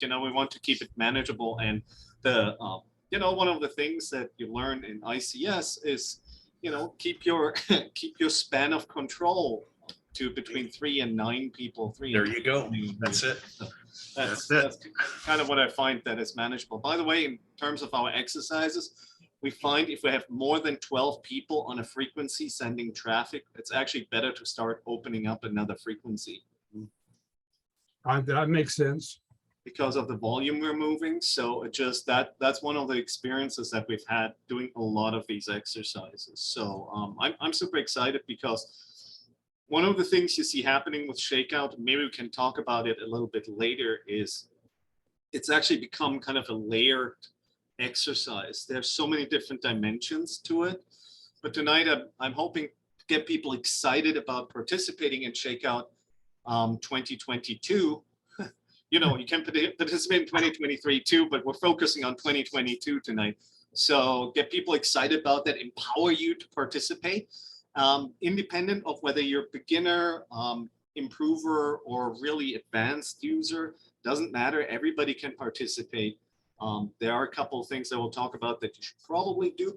we want to keep it manageable. And the one of the things that you learn in ICS is, keep your keep your span of control to between 3 and 9 people. There you go. That's it. That's kind of what I find that is manageable. By the way, in terms of our exercises, we find if we have more than 12 people on a frequency sending traffic, it's actually better to start opening up another frequency. That makes sense. Because of the volume we're moving. So it just that's one of the experiences that we've had doing a lot of these exercises. So I'm super excited because one of the things you see happening with Shakeout, maybe we can talk about it a little bit later, is it's actually become kind of a layered exercise. There's so many different dimensions to it. But tonight I'm hoping to get people excited about participating in Shakeout 2022. You can participate in 2023 too, but we're focusing on 2022 tonight. So get people excited about that, empower you to participate, independent of whether you're beginner, improver, or really advanced user, doesn't matter. Everybody can participate. There are a couple of things that we'll talk about that you should probably do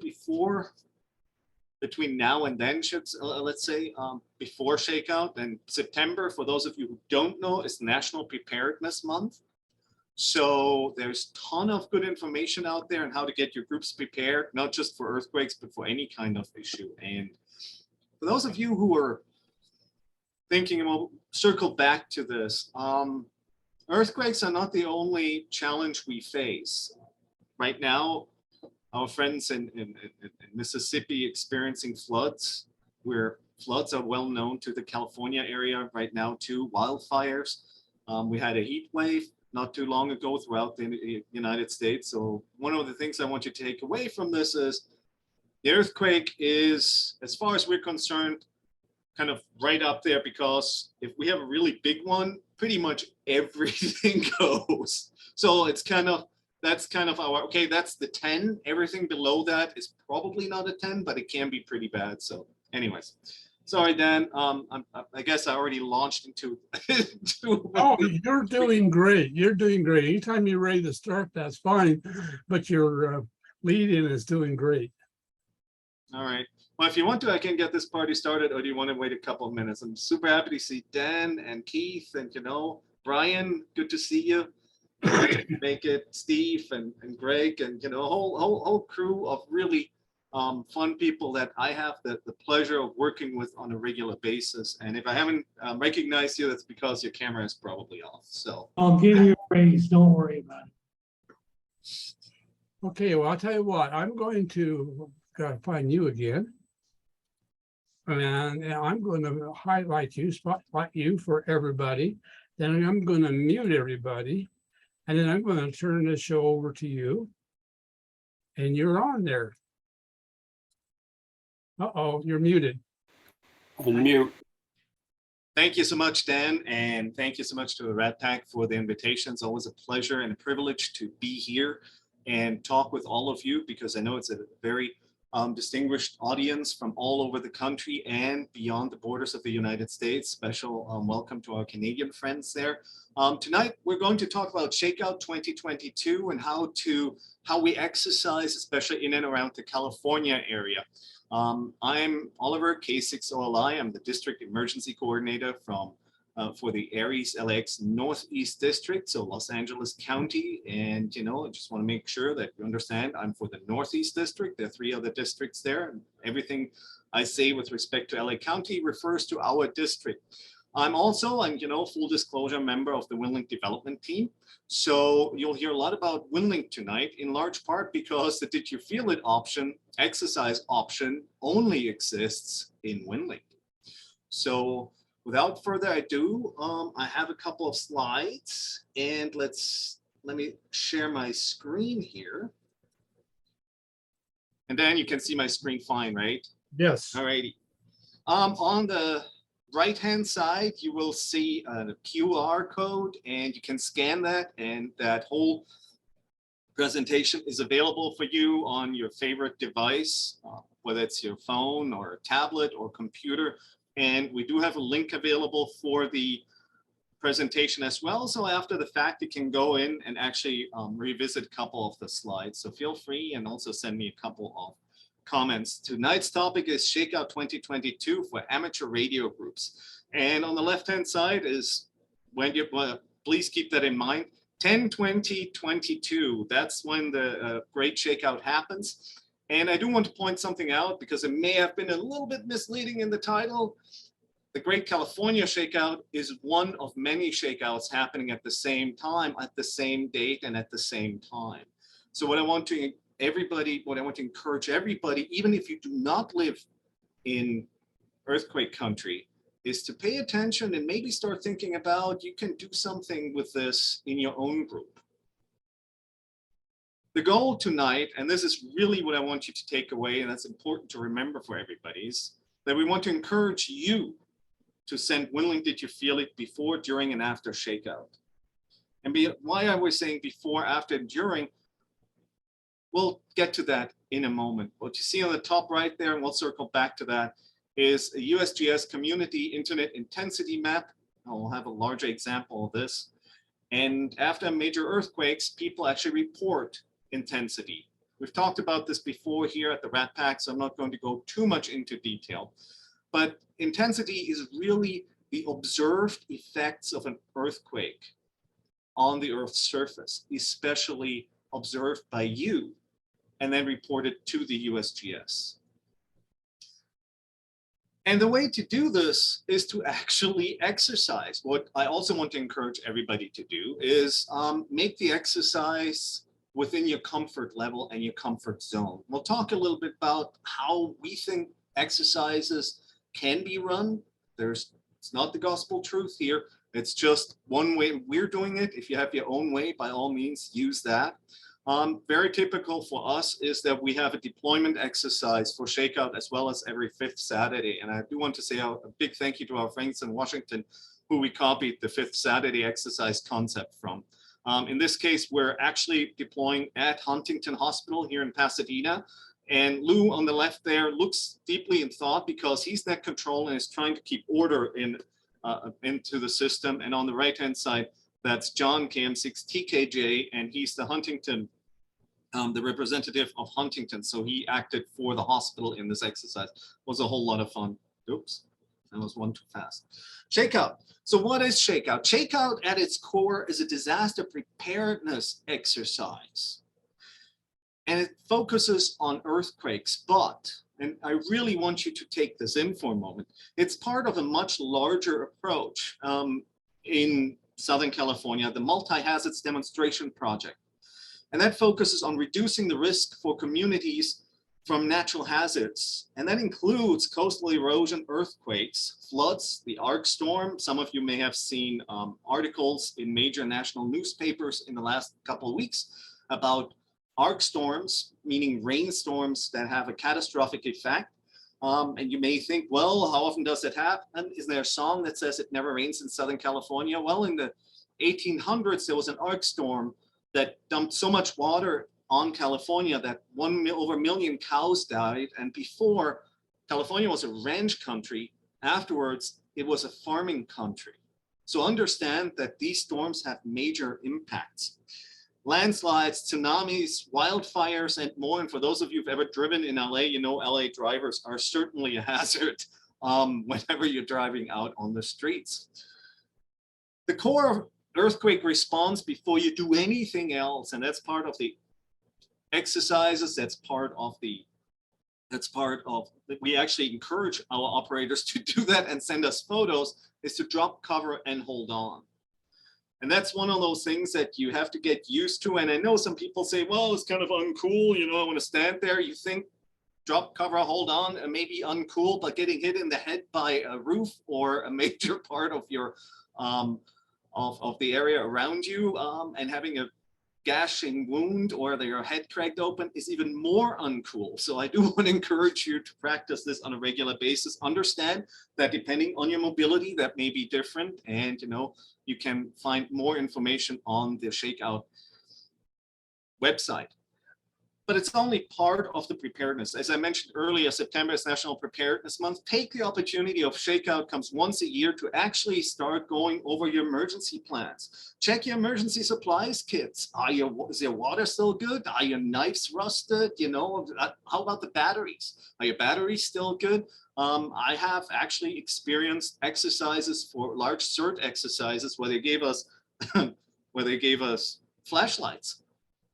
between now and then, let's say, before Shakeout. And September, for those of you who don't know, is National Preparedness Month. So there's a ton of good information out there on how to get your groups prepared, not just for earthquakes, but for any kind of issue. And for those of you who are thinking, and we'll circle back to this, earthquakes are not the only challenge we face. Right now, our friends in Mississippi experiencing floods, where floods are well known to the California area right now too, wildfires. We had a heat wave not too long ago throughout the United States. So one of the things I want you to take away from this is the earthquake is, as far as we're concerned, kind of right up there, because if we have a really big one, pretty much everything goes. So it's that's kind of our, okay, that's the 10. Everything below that is probably not a 10, but it can be pretty bad. So anyways, sorry, Dan, I guess I already launched into. Oh, you're doing great. You're doing great. Anytime you're ready to start, that's fine. But your lead-in is doing great. All right. Well, if you want to, I can get this party started, or do you want to wait a couple of minutes? I'm super happy to see Dan and Keith and, Brian, good to see you. Make it, Steve and Greg, and, a whole crew of really fun people that I have the pleasure of working with on a regular basis. And if I haven't recognized you, that's because your camera is probably off. So I'll give you a raise. Don't worry about it. Okay, well, I'll tell you what, I'm going to find you again. And I'm going to highlight you, spotlight you for everybody. Then I'm going to mute everybody. And then I'm going to turn this show over to you. And you're on there. Uh-oh, you're muted. Unmute. thank you so much, Dan. And thank you so much to the RATPAC for the invitation. It's always a pleasure and a privilege to be here and talk with all of you, because I know it's a very distinguished audience from all over the country and beyond the borders of the United States. Special welcome to our Canadian friends there. Tonight, we're going to talk about Shakeout 2022 and how we exercise, especially in and around the California area. I'm Oliver, K6OLI. I'm the District Emergency Coordinator for the Aries LAX Northeast District, so Los Angeles County. And, I just want to make sure that you understand I'm for the Northeast District. There are 3 other districts there. And everything I say with respect to LA County refers to our district. I'm full disclosure, member of the Winlink development team. So you'll hear a lot about Winlink tonight, in large part because the Did You Feel It exercise option only exists in Winlink. So without further ado, I have a couple of slides, and let me share my screen here. And then you can see my screen fine, right? Yes. All righty. On the right-hand side, you will see a QR code, and you can scan that, and that whole presentation is available for you on your favorite device, whether it's your phone or a tablet or computer. And we do have a link available for the presentation as well. So after the fact, you can go in and actually revisit a couple of the slides. So feel free and also send me a couple of comments. Tonight's topic is Shakeout 2022 for amateur radio groups. And on the left-hand side is when you, please keep that in mind, 10/20/22. That's when the Great Shakeout happens. And I do want to point something out because it may have been a little bit misleading in the title. The Great California Shakeout is one of many shakeouts happening at the same time, at the same date, and at the same time. So what I want to encourage everybody, even if you do not live in earthquake country, is to pay attention and maybe start thinking about you can do something with this in your own group. The goal tonight, and this is really what I want you to take away, and that's important to remember for everybody, is that we want to encourage you to send Winlink Did You Feel It before, during, and after Shakeout. And why I was saying before, after, and during, we'll get to that in a moment. What you see on the top right there, and we'll circle back to that, is a USGS community internet intensity map. I'll have a larger example of this. And after major earthquakes, people actually report intensity. We've talked about this before here at the RATPAC, so I'm not going to go too much into detail. But intensity is really the observed effects of an earthquake on the Earth's surface, especially observed by you, and then reported to the USGS. And the way to do this is to actually exercise. What I also want to encourage everybody to do is make the exercise within your comfort level and your comfort zone. We'll talk a little bit about how we think exercises can be run. It's not the gospel truth here. It's just one way we're doing it. If you have your own way, by all means, use that. Very typical for us is that we have a deployment exercise for Shakeout as well as every 5th Saturday. And I do want to say a big thank you to our friends in Washington who we copied the 5th Saturday exercise concept from. In this case, we're actually deploying at Huntington Hospital here in Pasadena. And Lou on the left there looks deeply in thought because he's net control and is trying to keep order into the system. And on the right-hand side, that's John KM6TKJ, and he's the Huntington, the representative of Huntington. So he acted for the hospital in this exercise. It was a whole lot of fun. Oops, that was one too fast. Shakeout. So what is Shakeout? Shakeout at its core is a disaster preparedness exercise. And it focuses on earthquakes, but, and I really want you to take this in for a moment, it's part of a much larger approach in Southern California, the Multi-Hazards Demonstration Project. And that focuses on reducing the risk for communities from natural hazards. And that includes coastal erosion, earthquakes, floods, the arc storm. Some of you may have seen articles in major national newspapers in the last couple of weeks about arc storms, meaning rainstorms that have a catastrophic effect. And you may think, well, how often does it happen? Is there a song that says it never rains in Southern California? Well, in the 1800s, there was an arc storm that dumped so much water on California that over 1 million cows died. And before, California was a ranch country. Afterwards, it was a farming country. So understand that these storms have major impacts. Landslides, tsunamis, wildfires, and more. And for those of you who've ever driven in LA, you know LA drivers are certainly a hazard whenever you're driving out on the streets. The core of earthquake response before you do anything else, and that's part of the exercises, we actually encourage our operators to do that and send us photos, is to drop, cover, and hold on. And that's one of those things that you have to get used to. And I know some people say, well, it's kind of uncool. You know, I want to stand there. You think drop, cover, hold on, and maybe uncool, but getting hit in the head by a roof or a major part of your of the area around you and having a gashing wound or your head cracked open is even more uncool. So I do want to encourage you to practice this on a regular basis. Understand that depending on your mobility, that may be different. And, you know, you can find more information on the Shakeout website. but it's only part of the preparedness. As I mentioned earlier, September is National Preparedness Month. Take the opportunity of Shakeout comes once a year to actually start going over your emergency plans. Check your emergency supplies kits. Is your water still good? Are your knives rusted? You know, how about the batteries? Are your batteries still good? I have actually experienced exercises for large CERT exercises where they gave us flashlights.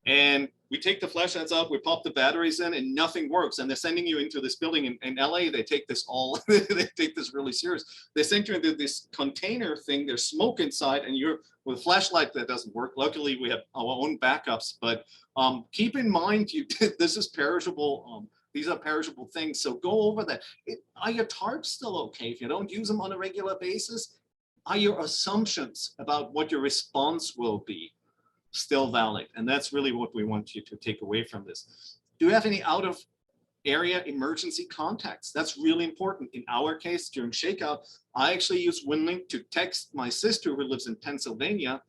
And we take the flashlights out, we pop the batteries in, and nothing works. And they're sending you into this building in LA. They take this they take this really serious. They send you into this container thing. There's smoke inside, and you're with a flashlight that doesn't work. Luckily, we have our own backups. But keep in mind, this is perishable. These are perishable things. So go over that. Are your tarps still okay? If you don't use them on a regular basis, are your assumptions about what your response will be still valid? And that's really what we want you to take away from this. Do you have any out of area emergency contacts? That's really important. In our case, during Shakeout, I actually use Winlink to text my sister who lives in Pennsylvania.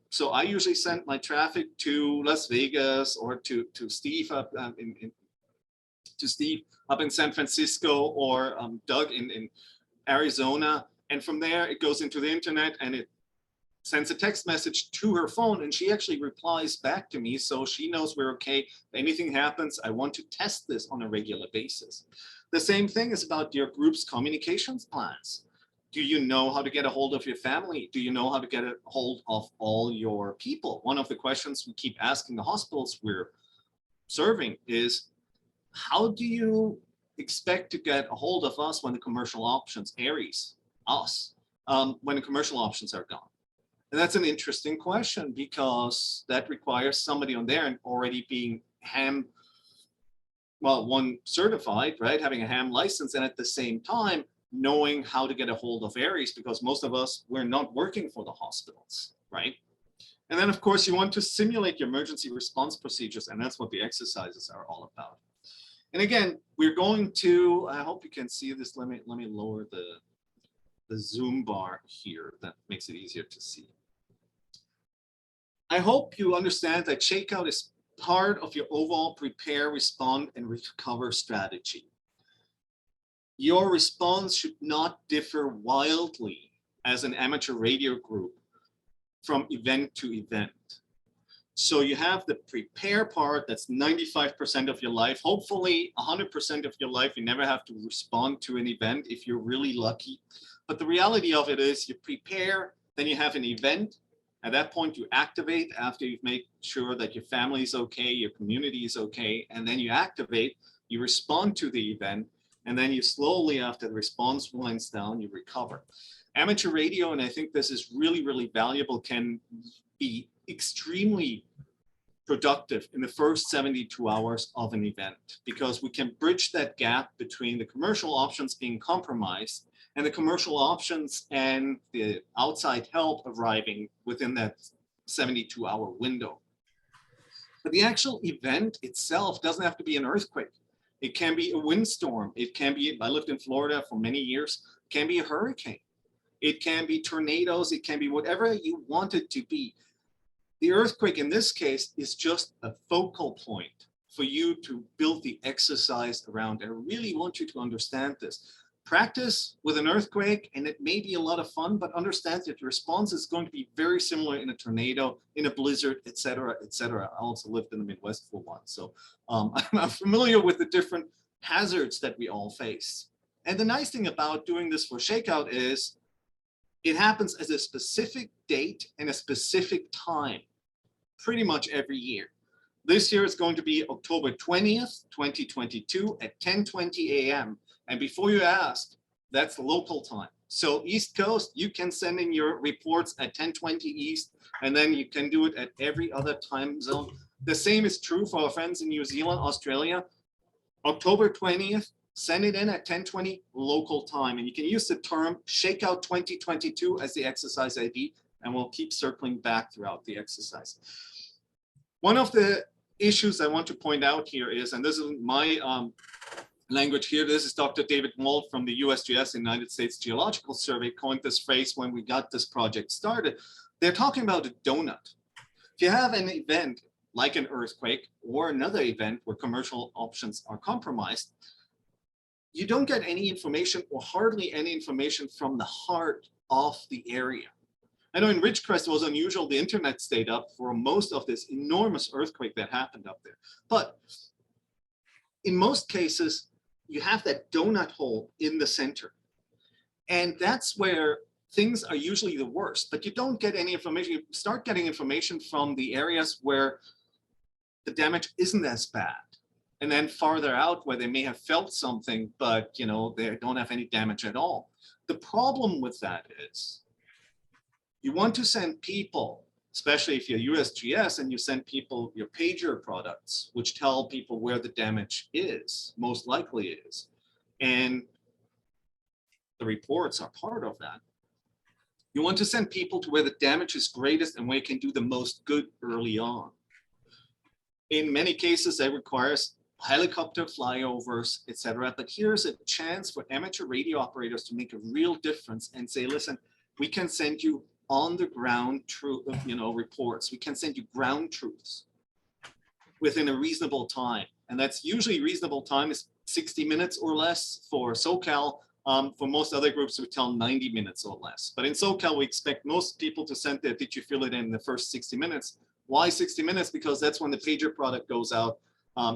So I usually send my traffic to Las Vegas or to Steve up in San Francisco, or Doug in Arizona. And from there, it goes into the internet and it sends a text message to her phone, and she actually replies back to me, so she knows we're okay. If anything happens, I want to test this on a regular basis. The same thing is about your group's communications plans. Do you know how to get a hold of your family? Do you know how to get a hold of all your people? One of the questions we keep asking the hospitals we're serving is, how do you expect to get a hold of us when the commercial options, Aries, us, when the commercial options are gone? And that's an interesting question, because that requires somebody on there and already being one certified, right? Having a ham license, and at the same time, knowing how to get a hold of Aries, because most of us, we're not working for the hospitals, right? And then of course you want to simulate your emergency response procedures, and that's what the exercises are all about. And again, we're going to, I hope you can see this. Let me lower the zoom bar here. That makes it easier to see. I hope you understand that Shakeout is part of your overall prepare, respond, and recover strategy. Your response should not differ wildly as an amateur radio group from event to event. So you have the prepare part, that's 95% of your life. Hopefully 100% of your life, you never have to respond to an event if you're really lucky. But the reality of it is you prepare, then you have an event. At that point, you activate after you've made sure that your family is okay, your community is okay, and then you activate, you respond to the event, and then you slowly, after the response winds down, you recover. Amateur radio, and I think this is really, really valuable, can be extremely productive in the first 72 hours of an event, because we can bridge that gap between the commercial options being compromised and the commercial options and the outside help arriving within that 72-hour window. But the actual event itself doesn't have to be an earthquake. It can be a windstorm. It can be, I lived in Florida for many years, it can be a hurricane. It can be tornadoes. It can be whatever you want it to be. The earthquake in this case is just a focal point for you to build the exercise around. I really want you to understand this. Practice with an earthquake, and it may be a lot of fun, but understand that your response is going to be very similar in a tornado, in a blizzard, et cetera, et cetera. I also lived in the Midwest for one, so I'm familiar with the different hazards that we all face. And the nice thing about doing this for Shakeout is it happens as a specific date and a specific time, pretty much every year. This year it's going to be October 20th, 2022 at 10:20 a.m. And before you ask, that's local time. So East Coast, you can send in your reports at 10:20 East, and then you can do it at every other time zone. The same is true for our friends in New Zealand, Australia. October 20th, send it in at 10:20 local time. And you can use the term Shakeout 2022 as the exercise ID, and we'll keep circling back throughout the exercise. One of the issues I want to point out here is, and this is my language here, this is Dr. David Mould from the USGS, United States Geological Survey, coined this phrase when we got this project started. They're talking about a donut. If you have an event like an earthquake or another event where commercial options are compromised, you don't get any information or hardly any information from the heart of the area. I know in Ridgecrest it was unusual, the internet stayed up for most of this enormous earthquake that happened up there. But in most cases, you have that donut hole in the center. And that's where things are usually the worst, but you don't get any information. You start getting information from the areas where the damage isn't as bad. And then farther out where they may have felt something, but you know, they don't have any damage at all. The problem with that is you want to send people, especially if you're USGS and you send people your pager products, which tell people where the damage is, most likely is. And the reports are part of that. You want to send people to where the damage is greatest and where you can do the most good early on. In many cases, that requires helicopter flyovers, etc. But here's a chance for amateur radio operators to make a real difference and say, listen, we can send you on the ground reports. We can send you ground truths within a reasonable time. And that's usually reasonable time is 60 minutes or less for SoCal. For most other groups, we tell 90 minutes or less. But in SoCal, we expect most people to send their did you feel it in the first 60 minutes. Why 60 minutes? Because that's when the pager product goes out.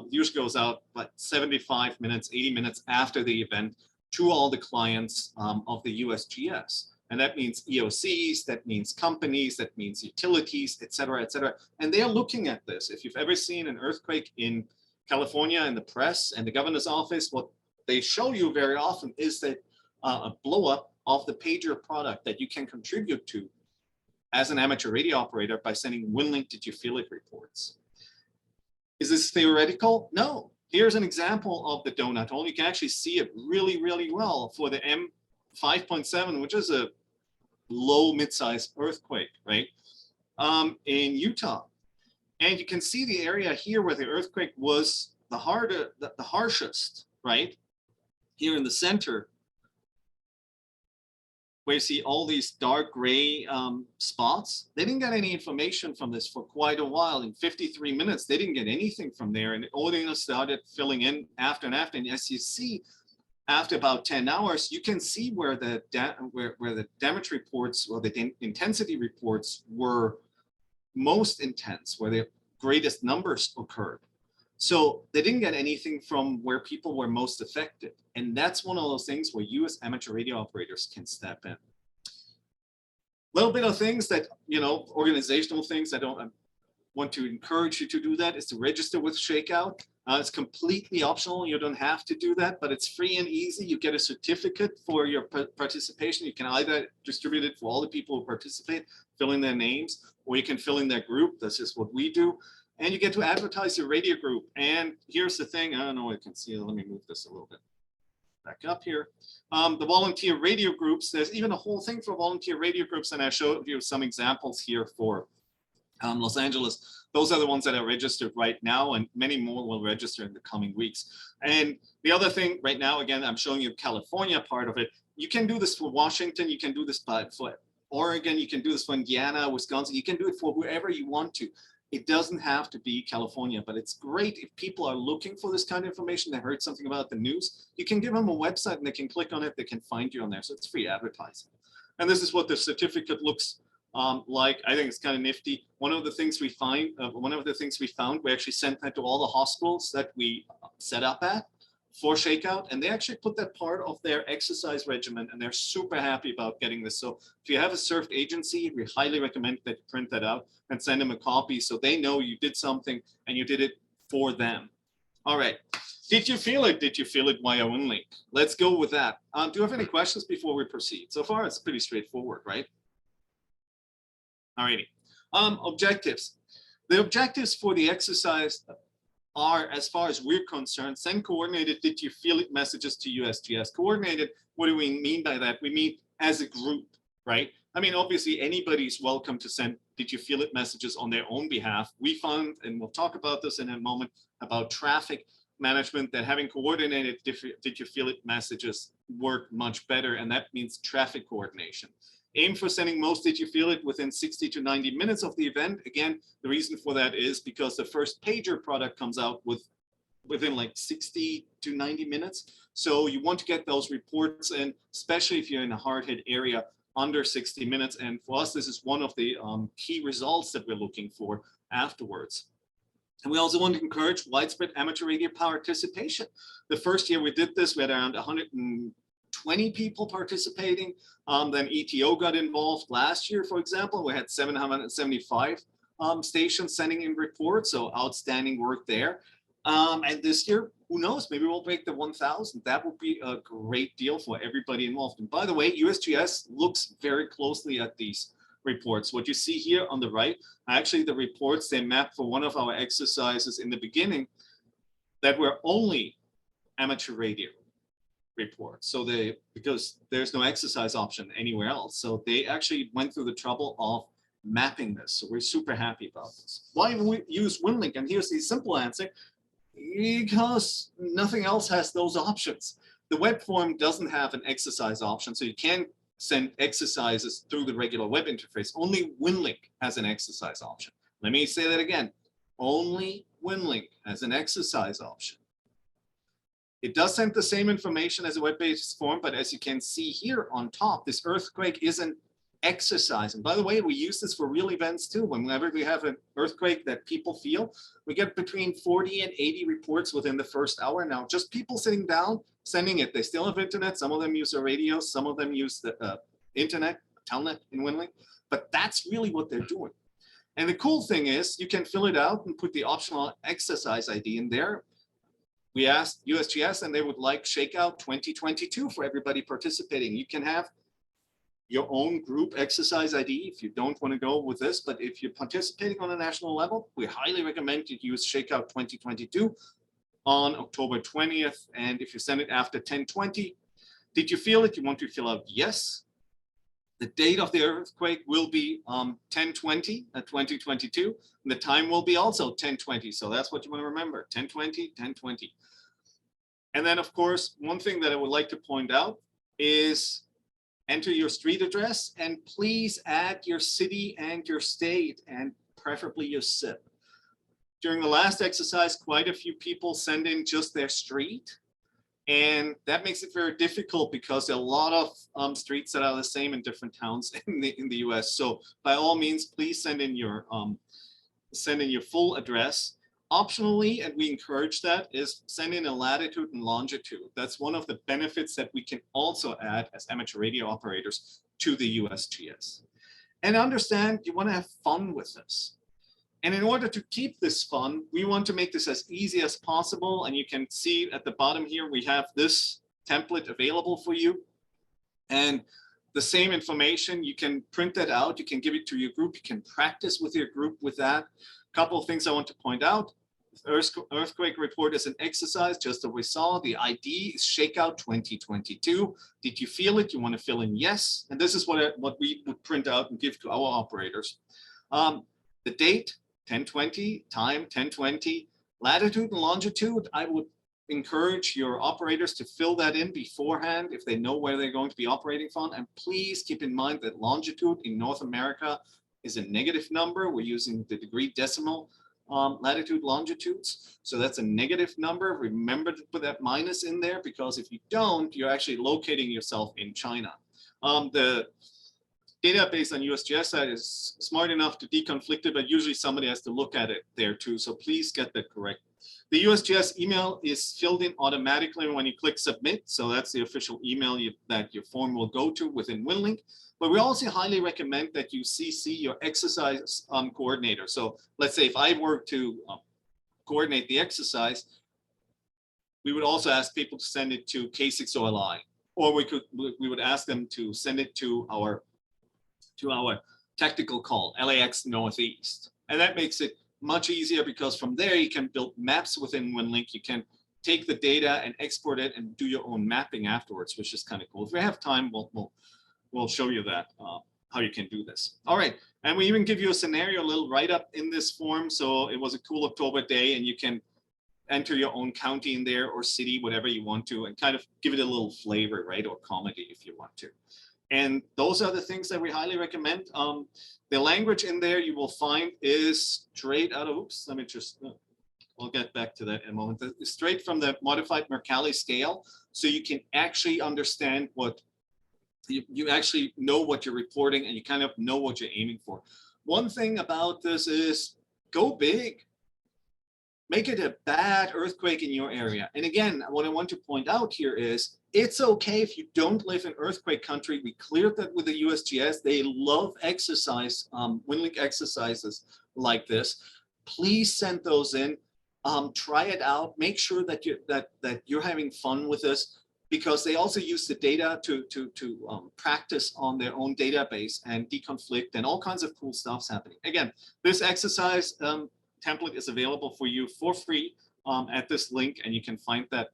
Usually goes out like 75 minutes, 80 minutes after the event to all the clients of the USGS. And that means EOCs, that means companies, that means utilities, et cetera, et cetera. And they're looking at this. If you've ever seen an earthquake in California in the press and the governor's office, what they show you very often is that a blow up of the pager product that you can contribute to as an amateur radio operator by sending Winlink did you feel it reports. Is this theoretical? No. Here's an example of the donut hole. You can actually see it really, really well for the M5.7, which is a low mid-sized earthquake, right? In Utah. And you can see the area here where the earthquake was the harshest, right? Here in the center, where you see all these dark gray spots. They didn't get any information from this for quite a while. In 53 minutes, they didn't get anything from there. And the audience started filling in after and after. And as you see, after about 10 hours, you can see where the damage reports or the intensity reports were most intense, where the greatest numbers occurred. So they didn't get anything from where people were most affected. And that's one of those things where you as amateur radio operators can step in. Little bit of things that, organizational things, I want to encourage you to do that is to register with Shakeout. It's completely optional. You don't have to do that, but it's free and easy. You get a certificate for your participation. You can either distribute it for all the people who participate, fill in their names, or you can fill in their group. That's just what we do. And you get to advertise your radio group. And here's the thing, I don't know, I can see, let me move this a little bit back up here. The volunteer radio groups, there's even a whole thing for volunteer radio groups. And I showed you some examples here for Los Angeles. Those are the ones that are registered right now, and many more will register in the coming weeks. And the other thing right now, again, I'm showing you the California part of it. You can do this for Washington. You can do this for Oregon. You can do this for Indiana, Wisconsin. You can do it for whoever you want to. It doesn't have to be California, but it's great if people are looking for this kind of information. They heard something about the news. You can give them a website and they can click on it. They can find you on there. So it's free advertising. And this is what the certificate looks like. I think it's kind of nifty. One of the things we found, we actually sent that to all the hospitals that we set up at for Shakeout, and they actually put that part of their exercise regimen, and they're super happy about getting this. So if you have a CERT agency, we highly recommend that you print that out and send them a copy so they know you did something and you did it for them. All right. Did you feel it? Did you feel it via Winlink? Let's go with that. Do you have any questions before we proceed? So far, it's pretty straightforward, right? All righty. Objectives. The objectives for the exercise are, as far as we're concerned, send coordinated did you feel it messages to USGS. Coordinated, what do we mean by that? We mean as a group, right? I mean, obviously anybody's welcome to send did you feel it messages on their own behalf. We found, and we'll talk about this in a moment, about traffic management, that having coordinated did you feel it messages work much better, and that means traffic coordination. Aim for sending most Did You Feel It within 60 to 90 minutes of the event. Again, the reason for that is because the first pager product comes out within like 60 to 90 minutes. So you want to get those reports in, especially if you're in a hard hit area, under 60 minutes. And for us, this is one of the key results that we're looking for afterwards. And we also want to encourage widespread amateur radio participation. The first year we did this, we had around 120 people participating. Then ETO got involved last year, for example. We had 775 stations sending in reports, so outstanding work there. And this year, who knows, maybe we'll break the 1,000. That would be a great deal for everybody involved. And by the way, USGS looks very closely at these reports. What you see here on the right, actually the reports they mapped for one of our exercises in the beginning that were only amateur radio reports. So because there's no exercise option anywhere else. So they actually went through the trouble of mapping this. So we're super happy about this. Why we use Winlink? And here's the simple answer. Because nothing else has those options. The web form doesn't have an exercise option, so you can't send exercises through the regular web interface. Only Winlink has an exercise option. Let me say that again. Only Winlink has an exercise option. It does send the same information as a web-based form, but as you can see here on top, this earthquake is an exercise. And by the way, we use this for real events too. Whenever we have an earthquake that people feel, we get between 40 and 80 reports within the first hour. Now, just people sitting down, sending it. They still have internet. Some of them use their radios. Some of them use the internet, telnet in Winlink. But that's really what they're doing. And the cool thing is you can fill it out and put the optional exercise ID in there. We asked USGS and they would like Shakeout 2022 for everybody participating. You can have your own group exercise ID if you don't want to go with this, but if you're participating on a national level, we highly recommend you use Shakeout 2022 on October 20th. And if you send it after 10:20, did you feel it? You want to fill out yes. The date of the earthquake will be 10/20 at 2022. And the time will be also 10:20. So that's what you want to remember, 10:20, 10:20. And then of course, one thing that I would like to point out is enter your street address and please add your city and your state and preferably your SIP. During the last exercise, quite a few people send in just their street. And that makes it very difficult because there are a lot of streets that are the same in different towns in the US. So by all means, please send in your full address. Optionally, and we encourage that, is send in a latitude and longitude. That's one of the benefits that we can also add as amateur radio operators to the USGS. And understand you want to have fun with this. And in order to keep this fun, we want to make this as easy as possible. And you can see at the bottom here, we have this template available for you. And the same information, you can print that out, you can give it to your group, you can practice with your group with that. Couple of things I want to point out. Earthquake report is an exercise, just as we saw. The ID is Shakeout 2022. Did you feel it? You want to fill in yes. And this is what we would print out and give to our operators. The date, 10:20, time, 10:20. Latitude and longitude, I would encourage your operators to fill that in beforehand if they know where they're going to be operating from. And please keep in mind that longitude in North America is a negative number. We're using the degree decimal latitude longitudes. So that's a negative number. Remember to put that minus in there, because if you don't, you're actually locating yourself in China. The database on USGS side is smart enough to deconflict it, but usually somebody has to look at it there too. So please get that correct. The USGS email is filled in automatically when you click submit. So that's the official email that your form will go to within Winlink. But we also highly recommend that you CC your exercise coordinator. So let's say if I were to coordinate the exercise, we would also ask people to send it to K6OLI, or we would ask them to send it to our technical call, LAX Northeast. And that makes it much easier because from there you can build maps within Winlink. You can take the data and export it and do your own mapping afterwards, which is kind of cool. If we have time, we'll show you that, how you can do this. All right, and we even give you a scenario, a little write-up in this form. So it was a cool October day, and you can enter your own county in there or city, whatever you want to, and kind of give it a little flavor, right, or comedy if you want to. And those are the things that we highly recommend. The language in there you will find is straight out of, oops, let me just, I'll get back to that in a moment. It's straight from the modified Mercalli scale. So you can actually understand what, you actually know what you're reporting and you kind of know what you're aiming for. One thing about this is go big. Make it a bad earthquake in your area. And again, what I want to point out here is it's okay if you don't live in earthquake country. We cleared that with the USGS. They love exercise, Winlink exercises like this. Please send those in. Try it out. Make sure that you're having fun with this, because they also use the data to practice on their own database and deconflict and all kinds of cool stuff's happening. Again, this exercise template is available for you for free at this link, and you can find that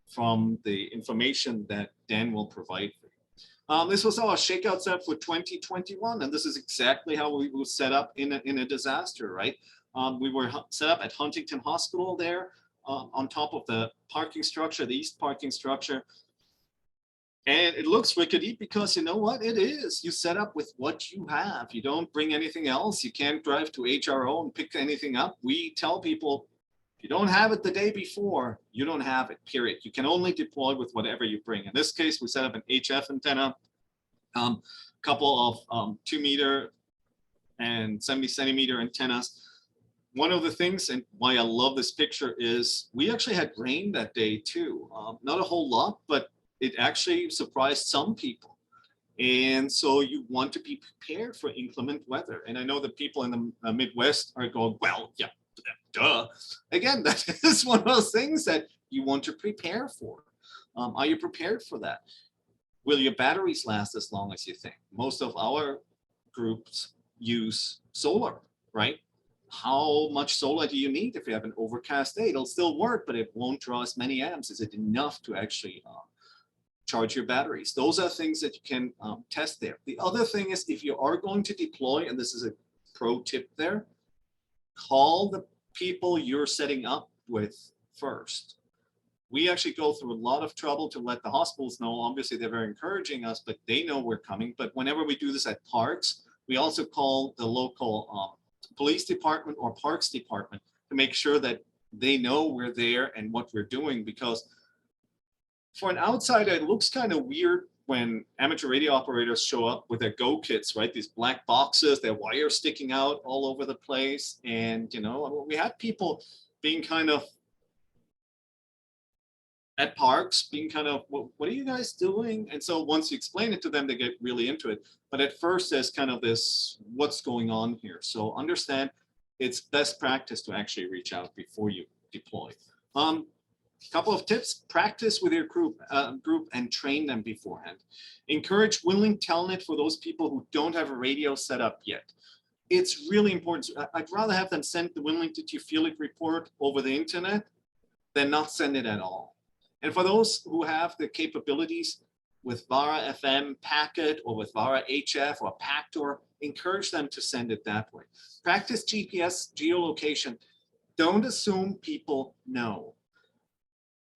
from the information that Dan will provide for you. This was our Shakeout setup for 2021, and this is exactly how we will set up in a disaster, right? We were set up at Huntington Hospital there on top of the parking structure, the east parking structure. And it looks rickety because you know what it is. You set up with what you have. You don't bring anything else. You can't drive to HRO and pick anything up. We tell people, if you don't have it the day before, you don't have it, period. You can only deploy with whatever you bring. In this case, we set up an HF antenna, couple of 2 meter and 70 centimeter antennas. One of the things, and why I love this picture, is we actually had rain that day too. Not a whole lot, but it actually surprised some people. And so you want to be prepared for inclement weather. And I know that people in the Midwest are going, well, yeah, duh. Again, that is one of those things that you want to prepare for. Are you prepared for that? Will your batteries last as long as you think? Most of our groups use solar, right? How much solar do you need if you have an overcast day? It'll still work, but it won't draw as many amps. Is it enough to actually charge your batteries? Those are things that you can test there. The other thing is, if you are going to deploy, and this is a pro tip there, call the people you're setting up with first. We actually go through a lot of trouble to let the hospitals know. Obviously, they're very encouraging us, but they know we're coming. But whenever we do this at parks, we also call the local police department or parks department to make sure that they know we're there and what we're doing, because for an outsider, it looks kind of weird when amateur radio operators show up with their go kits, right? These black boxes, their wires sticking out all over the place. And, you know, we had people being kind of at parks being kind of, well, what are you guys doing? And so once you explain it to them, they get really into it. But at first there's kind of this, what's going on here? So understand it's best practice to actually reach out before you deploy. Couple of tips: practice with your group and train them beforehand. Encourage Winlink Telnet for those people who don't have a radio set up yet. It's really important. I'd rather have them send the Winlink Did You Feel It report over the internet than not send it at all. And for those who have the capabilities with VARA FM packet or with VARA HF or Pactor, encourage them to send it that way. Practice GPS geolocation. Don't assume people know.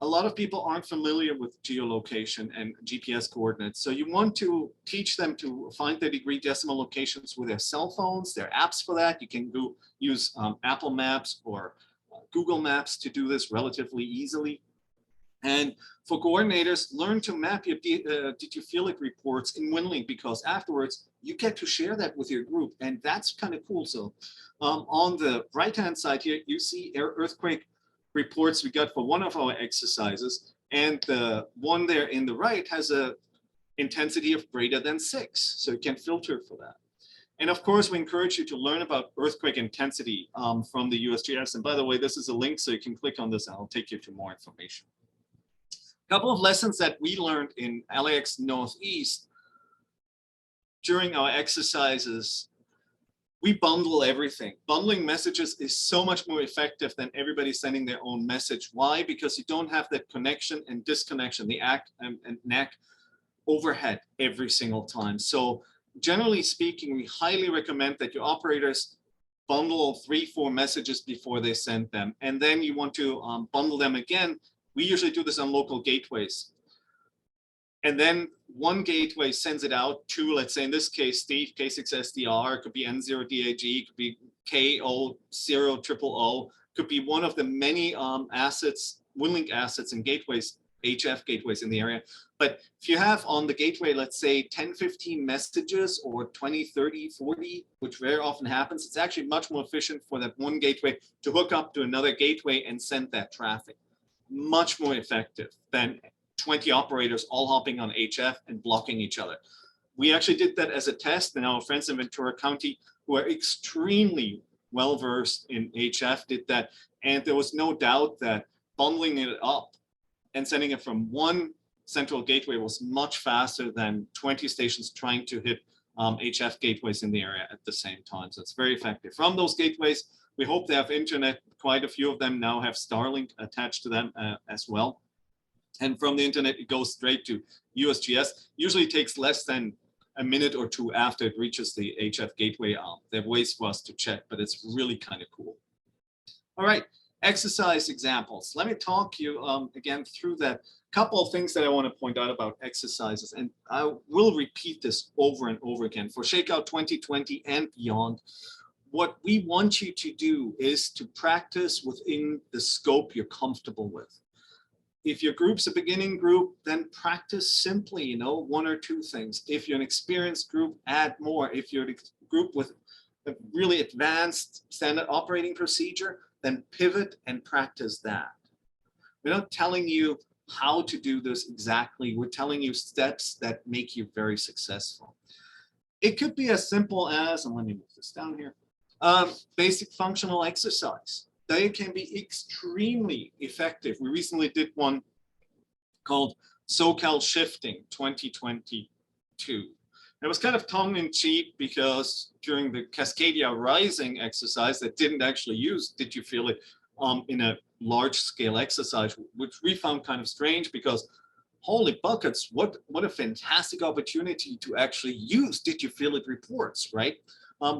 A lot of people aren't familiar with geolocation and GPS coordinates. So you want to teach them to find their degree decimal locations with their cell phones. There are apps for that. You can go use Apple Maps or Google Maps to do this relatively easily. And for coordinators, learn to map your Did You Feel It reports in Winlink, because afterwards you get to share that with your group. And that's kind of cool. So on the right-hand side here, you see earthquake reports we got for one of our exercises, and the one there in the right has a intensity of greater than 6, so you can filter for that. And of course, we encourage you to learn about earthquake intensity from the USGS. And by the way, this is a link, so you can click on this and I'll take you to more information. A couple of lessons that we learned in LAX Northeast during our exercises: we bundle everything. Bundling messages is so much more effective than everybody sending their own message. Why? Because you don't have that connection and disconnection, the ACK and NAC overhead every single time. So generally speaking, we highly recommend that your operators bundle 3-4 messages before they send them. And then you want to bundle them again. We usually do this on local gateways. And then one gateway sends it out to, let's say in this case, Steve, K6SDR, it could be N0DAG, it could be KO00000, could be one of the many assets, Winlink assets and gateways, HF gateways in the area. But if you have on the gateway, let's say 10, 15 messages or 20, 30, 40, which very often happens, it's actually much more efficient for that one gateway to hook up to another gateway and send that traffic. Much more effective than 20 operators all hopping on HF and blocking each other. We actually did that as a test, and our friends in Ventura County, who are extremely well-versed in HF, did that. And there was no doubt that bundling it up and sending it from one central gateway was much faster than 20 stations trying to hit HF gateways in the area at the same time. So it's very effective. From those gateways, we hope they have internet. Quite a few of them now have Starlink attached to them as well. And from the internet, it goes straight to USGS. Usually takes less than a minute or two after it reaches the HF gateway. There are ways for us to check, but it's really kind of cool. All right, exercise examples. Let me talk you again through that. Couple of things that I want to point out about exercises, and I will repeat this over and over again for Shakeout 2020 and beyond. What we want you to do is to practice within the scope you're comfortable with. If your group's a beginning group, then practice simply, one or two things. If you're an experienced group, add more. If you're a group with a really advanced standard operating procedure, then pivot and practice that. We're not telling you how to do this exactly. We're telling you steps that make you very successful. It could be as simple as, and let me move this down here, basic functional exercise. They can be extremely effective. We recently did one called SoCal Shifting 2022. It was kind of tongue-in-cheek because during the Cascadia Rising exercise that didn't actually use Did You Feel It in a large-scale exercise, which we found kind of strange because holy buckets, what a fantastic opportunity to actually use Did You Feel It reports, right?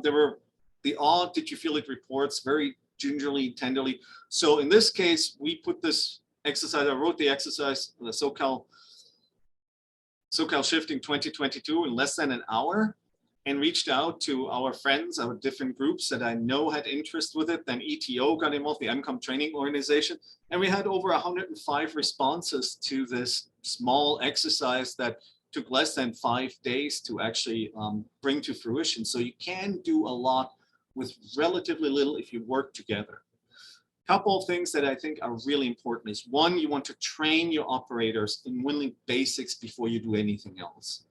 There were the odd Did You Feel It reports, very gingerly, tenderly. So in this case, we put this exercise, I wrote the exercise, the SoCal Shifting 2022 in less than an hour and reached out to our friends, our different groups that I know had interest with it. Then ETO got involved, the MCOM training organization. And we had over 105 responses to this small exercise that took less than 5 days to actually bring to fruition. So you can do a lot with relatively little if you work together. A couple of things that I think are really important is one, you want to train your operators in Winlink basics before you do anything else.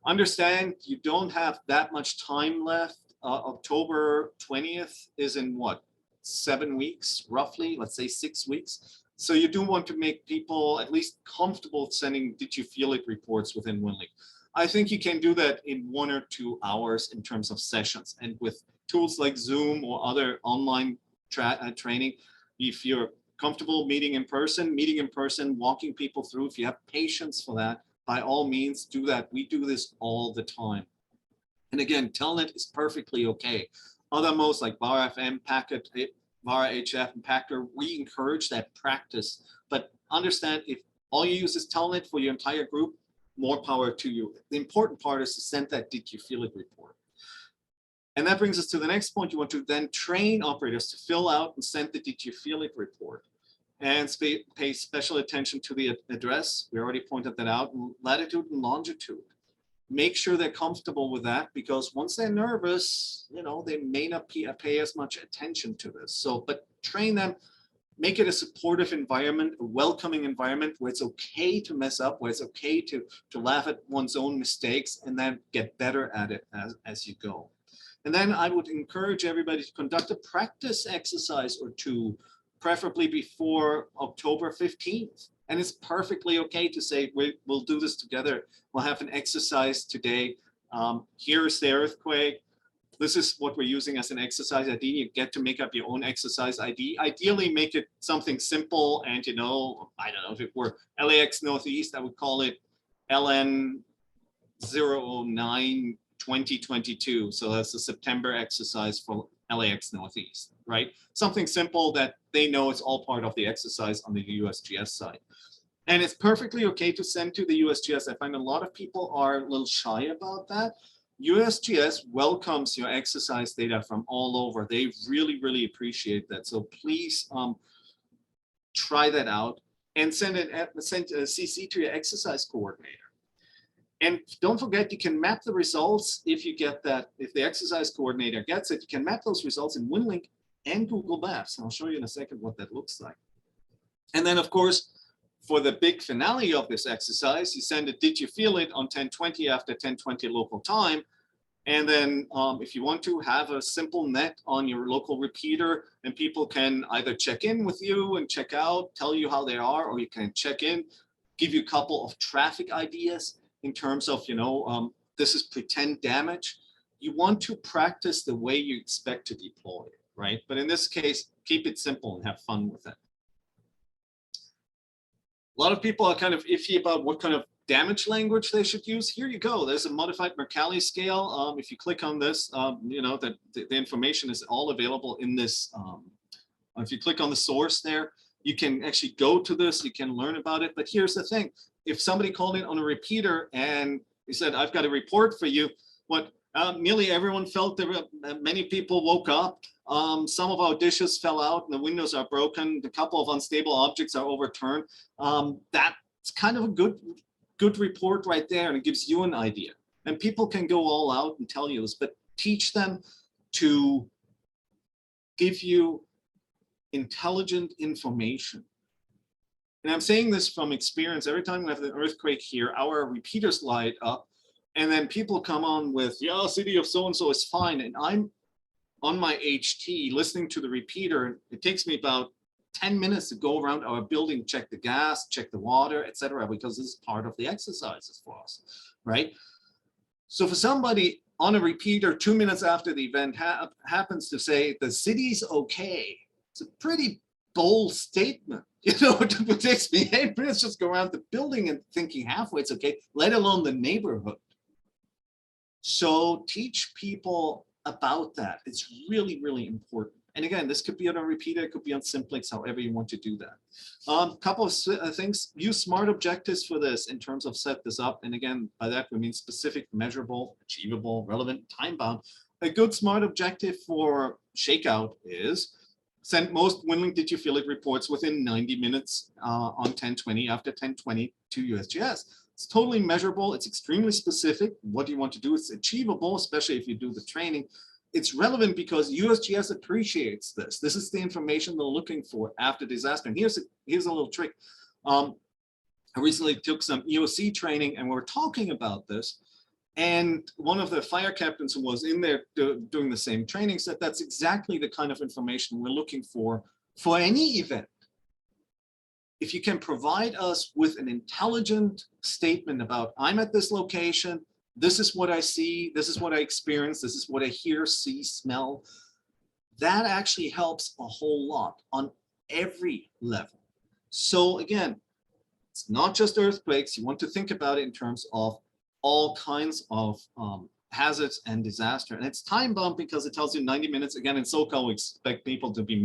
Understand you don't have that much time left. October 20th is in what, 7 weeks, roughly, let's say 6 weeks. So you do want to make people at least comfortable sending Did You Feel It reports within Winlink. I think you can do that in 1 or 2 hours in terms of sessions. And with tools like Zoom or other online training, if you're comfortable meeting in person, walking people through, if you have patience for that, by all means do that. We do this all the time. And again, Telnet is perfectly okay. Other modes like VAR FM, Packet, VAR HF, and Pactor, we encourage that practice. But understand if all you use is Telnet for your entire group, more power to you. The important part is to send that Did You Feel It report. And that brings us to the next point. You want to then train operators to fill out and send the Did You Feel It report and pay special attention to the address. We already pointed that out, latitude and longitude. Make sure they're comfortable with that because once they're nervous, they may not pay as much attention to this. So, but train them, make it a supportive environment, a welcoming environment where it's okay to mess up, where it's okay to laugh at one's own mistakes and then get better at it as you go. And then I would encourage everybody to conduct a practice exercise or two, preferably before October 15th. And it's perfectly okay to say, we'll do this together. We'll have an exercise today. Here's the earthquake. This is what we're using as an exercise ID. You get to make up your own exercise ID. Ideally, make it something simple. And, I don't know if it were LAX Northeast, I would call it LN 009 2022. So that's the September exercise for LAX Northeast, right? Something simple that they know it's all part of the exercise on the USGS side. And it's perfectly okay to send to the USGS. I find a lot of people are a little shy about that. USGS welcomes your exercise data from all over. They really, really appreciate that. So please try that out and send a CC to your exercise coordinator. And don't forget, you can map the results if you get that, if the exercise coordinator gets it, you can map those results in Winlink and Google Maps. And I'll show you in a second what that looks like. And then, of course, for the big finale of this exercise, you send it, did you feel it, on 1020 after 1020 local time. And then if you want to have a simple net on your local repeater, and people can either check in with you and check out, tell you how they are, or you can check in, give you a couple of traffic ideas in terms of, this is pretend damage. You want to practice the way you expect to deploy it, right? But in this case, keep it simple and have fun with it. A lot of people are kind of iffy about what kind of damage language they should use. Here you go. There's a modified Mercalli scale. If you click on this, that the information is all available in this. If you click on the source there, you can actually go to this. You can learn about it. But here's the thing. If somebody called in on a repeater and he said, I've got a report for you, nearly everyone felt that many people woke up. Some of our dishes fell out and the windows are broken. A couple of unstable objects are overturned. That's kind of a good report right there, and it gives you an idea. And people can go all out and tell you this, but teach them to give you intelligent information. And I'm saying this from experience. Every time we have an earthquake here, our repeaters light up, and then people come on with, yeah, city of so-and-so is fine. And I'm on my HT listening to the repeater. It takes me about 10 minutes to go around our building, check the gas, check the water, etc., because this is part of the exercises for us, right? So for somebody on a repeater 2 minutes after the event happens to say the city's okay, it's a pretty bold statement. It takes me 8 minutes just go around the building and thinking halfway it's okay, let alone the neighborhood. So teach people about that. It's really, really important. And again, this could be on a repeater, it could be on simplex, however you want to do that. Couple of things, use smart objectives for this in terms of set this up. And again, by that we mean specific, measurable, achievable, relevant, time-bound. A good smart objective for Shakeout is send most Winlink Did You Feel It reports within 90 minutes on 1020 after 1020 to USGS. It's totally measurable. It's extremely specific. What do you want to do? It's achievable, especially if you do the training. It's relevant because USGS appreciates this. This is the information they're looking for after disaster. And here's a little trick. I recently took some EOC training and we're talking about this. And one of the fire captains who was in there doing the same training said that's exactly the kind of information we're looking for any event. If you can provide us with an intelligent statement about, I'm at this location, this is what I see, this is what I experience, this is what I hear, see, smell, that actually helps a whole lot on every level. So again, it's not just earthquakes. You want to think about it in terms of all kinds of hazards and disaster. And it's time bound because it tells you 90 minutes. Again, in SoCal, we expect people to be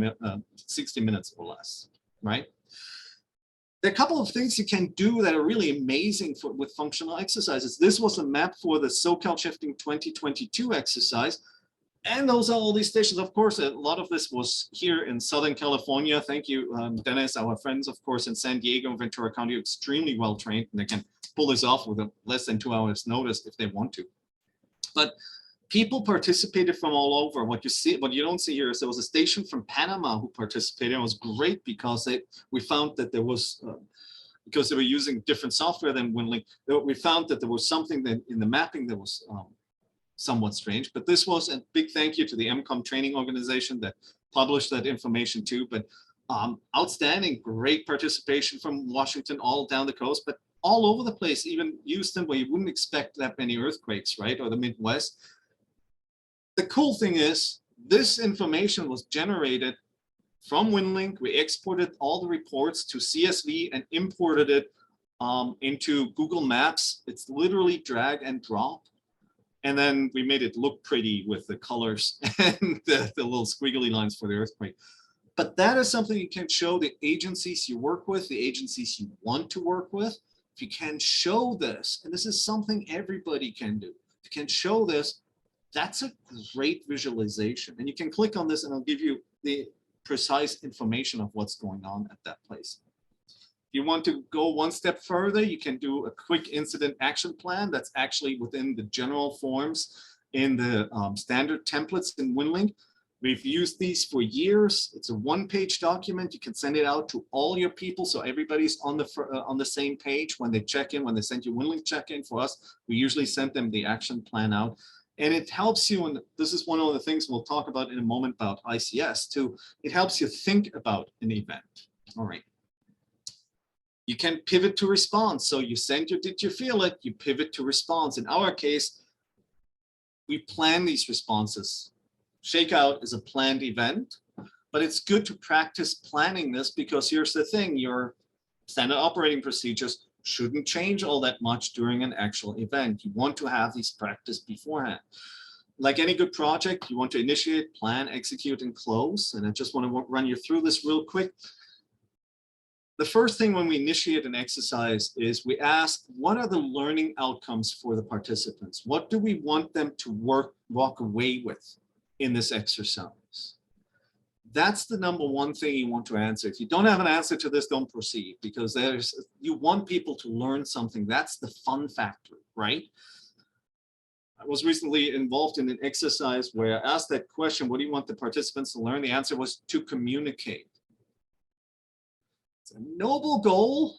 60 minutes or less, right? There are a couple of things you can do that are really amazing with functional exercises. This was a map for the SoCal Shifting 2022 exercise. And those are all these stations. Of course, a lot of this was here in Southern California. Thank you, Dennis, our friends, of course, in San Diego and Ventura County, extremely well trained, and they can pull this off with less than 2 hours notice if they want to. But people participated from all over. What you don't see here is there was a station from Panama who participated. It was great because we found that there was, because they were using different software than Winlink, we found that there was something that in the mapping that was somewhat strange. But this was a big thank you to the MCOM training organization that published that information too. But outstanding, great participation from Washington all down the coast, but all over the place, even Houston, where you wouldn't expect that many earthquakes, right? Or the Midwest. The cool thing is this information was generated from Winlink. We exported all the reports to CSV and imported it into Google Maps. It's literally drag and drop. And then we made it look pretty with the colors and the little squiggly lines for the earthquake. But that is something you can show the agencies you work with, the agencies you want to work with. If you can show this, and this is something everybody can do, if you can show this, that's a great visualization. And you can click on this and I'll give you the precise information of what's going on at that place. If you want to go one step further, you can do a quick incident action plan that's actually within the general forms in the standard templates in Winlink. We've used these for years. It's a one-page document. You can send it out to all your people, so everybody's on the same page when they check in. When they send you Winlink check-in, for us, we usually send them the action plan out, and it helps you. And this is one of the things we'll talk about in a moment about ICS too. It helps you think about an event. All right. You can pivot to response. So you send your did you feel it? You pivot to response. In our case, we plan these responses. Shakeout is a planned event, but it's good to practice planning this, because here's the thing, your standard operating procedures shouldn't change all that much during an actual event. You want to have these practiced beforehand. Like any good project, you want to initiate, plan, execute, and close. And I just want to run you through this real quick. The first thing when we initiate an exercise is we ask, what are the learning outcomes for the participants? What do we want them to walk away with in this exercise? That's the number one thing you want to answer. If you don't have an answer to this, don't proceed, because you want people to learn something. That's the fun factor, right? I was recently involved in an exercise where I asked that question, what do you want the participants to learn? The answer was to communicate. It's a noble goal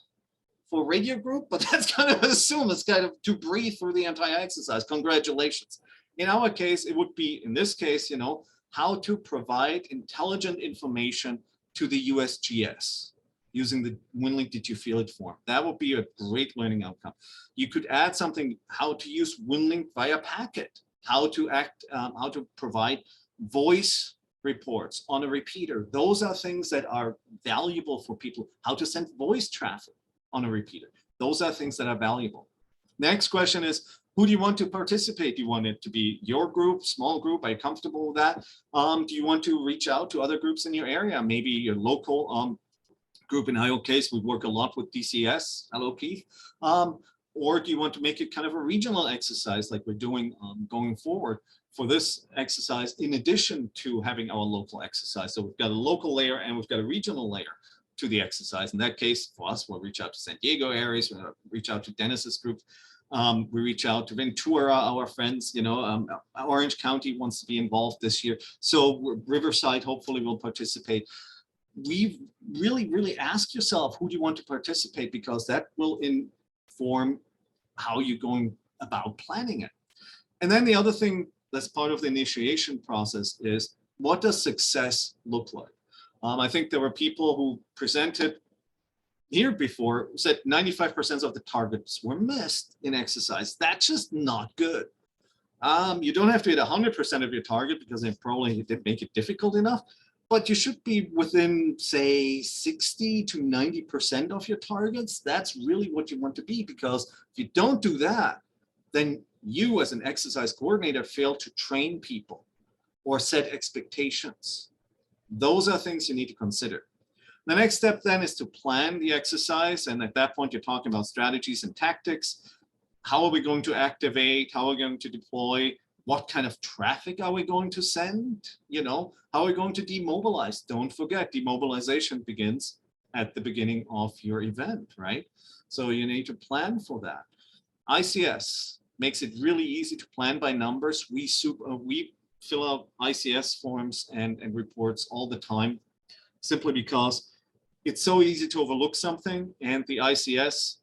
for a radio group, but that's kind of assumed. It's kind of to breathe through the entire exercise. Congratulations. In our case, it would be, in this case, you know, how to provide intelligent information to the USGS using the Winlink Did You Feel It form. That would be a great learning outcome. You could add something, how to use Winlink via packet, how to provide voice reports on a repeater. Those are things that are valuable for people. How to send voice traffic on a repeater. Those are things that are valuable. Next question is, who do you want to participate? Do you want it to be your group, small group? Are you comfortable with that? Do you want to reach out to other groups in your area? Maybe your local group. In our case, we work a lot with DCS, hello Keith. Or do you want to make it kind of a regional exercise like we're doing going forward for this exercise, in addition to having our local exercise? So we've got a local layer and we've got a regional layer to the exercise. In that case, for us, we'll reach out to San Diego areas, we'll reach out to Dennis's group. We reach out to Ventura, our friends, you know, Orange County wants to be involved this year. So Riverside hopefully will participate. We really ask yourself, who do you want to participate? Because that will inform how you're going about planning it. And then the other thing that's part of the initiation process is, what does success look like? I think there were people who presented here before said 95% of the targets were missed in exercise. That's just not good. You don't have to hit 100% of your target, because they probably did make it difficult enough, but you should be within, say, 60 to 90% of your targets. That's really what you want to be, because if you don't do that, then you as an exercise coordinator fail to train people or set expectations. Those are things you need to consider. The next step then is to plan the exercise. And at that point, you're talking about strategies and tactics. How are we going to activate? How are we going to deploy? What kind of traffic are we going to send? You know, how are we going to demobilize? Don't forget, demobilization begins at the beginning of your event, right? So you need to plan for that. ICS makes it really easy to plan by numbers. We fill out ICS forms and reports all the time, simply because it's so easy to overlook something, and the ICS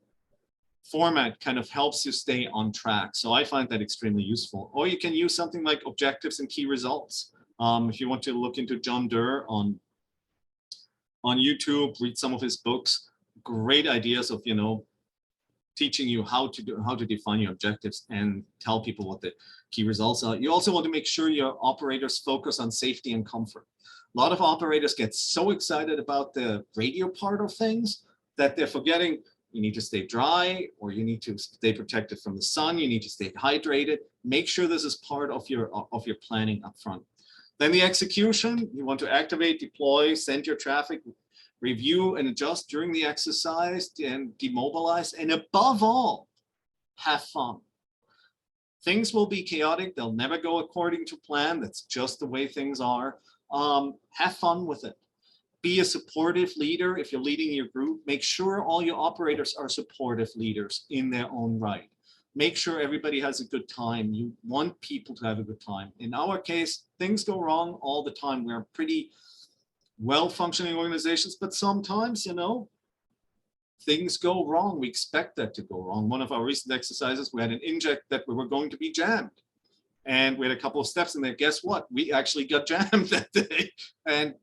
format kind of helps you stay on track. So I find that extremely useful. Or you can use something like objectives and key results. If you want to look into John Durr on YouTube, read some of his books, great ideas of, you know, teaching you how to define your objectives and tell people what the key results are. You also want to make sure your operators focus on safety and comfort. A lot of operators get so excited about the radio part of things that they're forgetting you need to stay dry, or you need to stay protected from the sun. You need to stay hydrated. Make sure this is part of your planning up front. Then the execution, you want to activate, deploy, send your traffic, review and adjust during the exercise and demobilize. And above all, have fun. Things will be chaotic. They'll never go according to plan. That's just the way things are. Have fun with it. Be a supportive leader. If you're leading your group, make sure all your operators are supportive leaders in their own right. Make sure everybody has a good time. You want people to have a good time. In our case, things go wrong all the time. We're pretty well-functioning organizations, but sometimes, you know, things go wrong. We expect that to go wrong. One of our recent exercises, we had an inject that we were going to be jammed. And we had a couple of steps in there. Guess what? We actually got jammed that day. And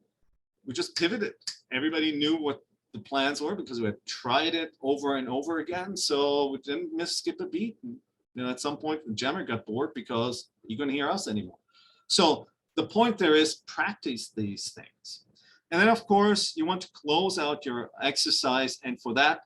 we just pivoted. Everybody knew what the plans were because we had tried it over and over again. So we didn't skip a beat. And, you know, at some point, the jammer got bored because he couldn't hear us anymore. So the point there is practice these things. And then, of course, you want to close out your exercise. And for that,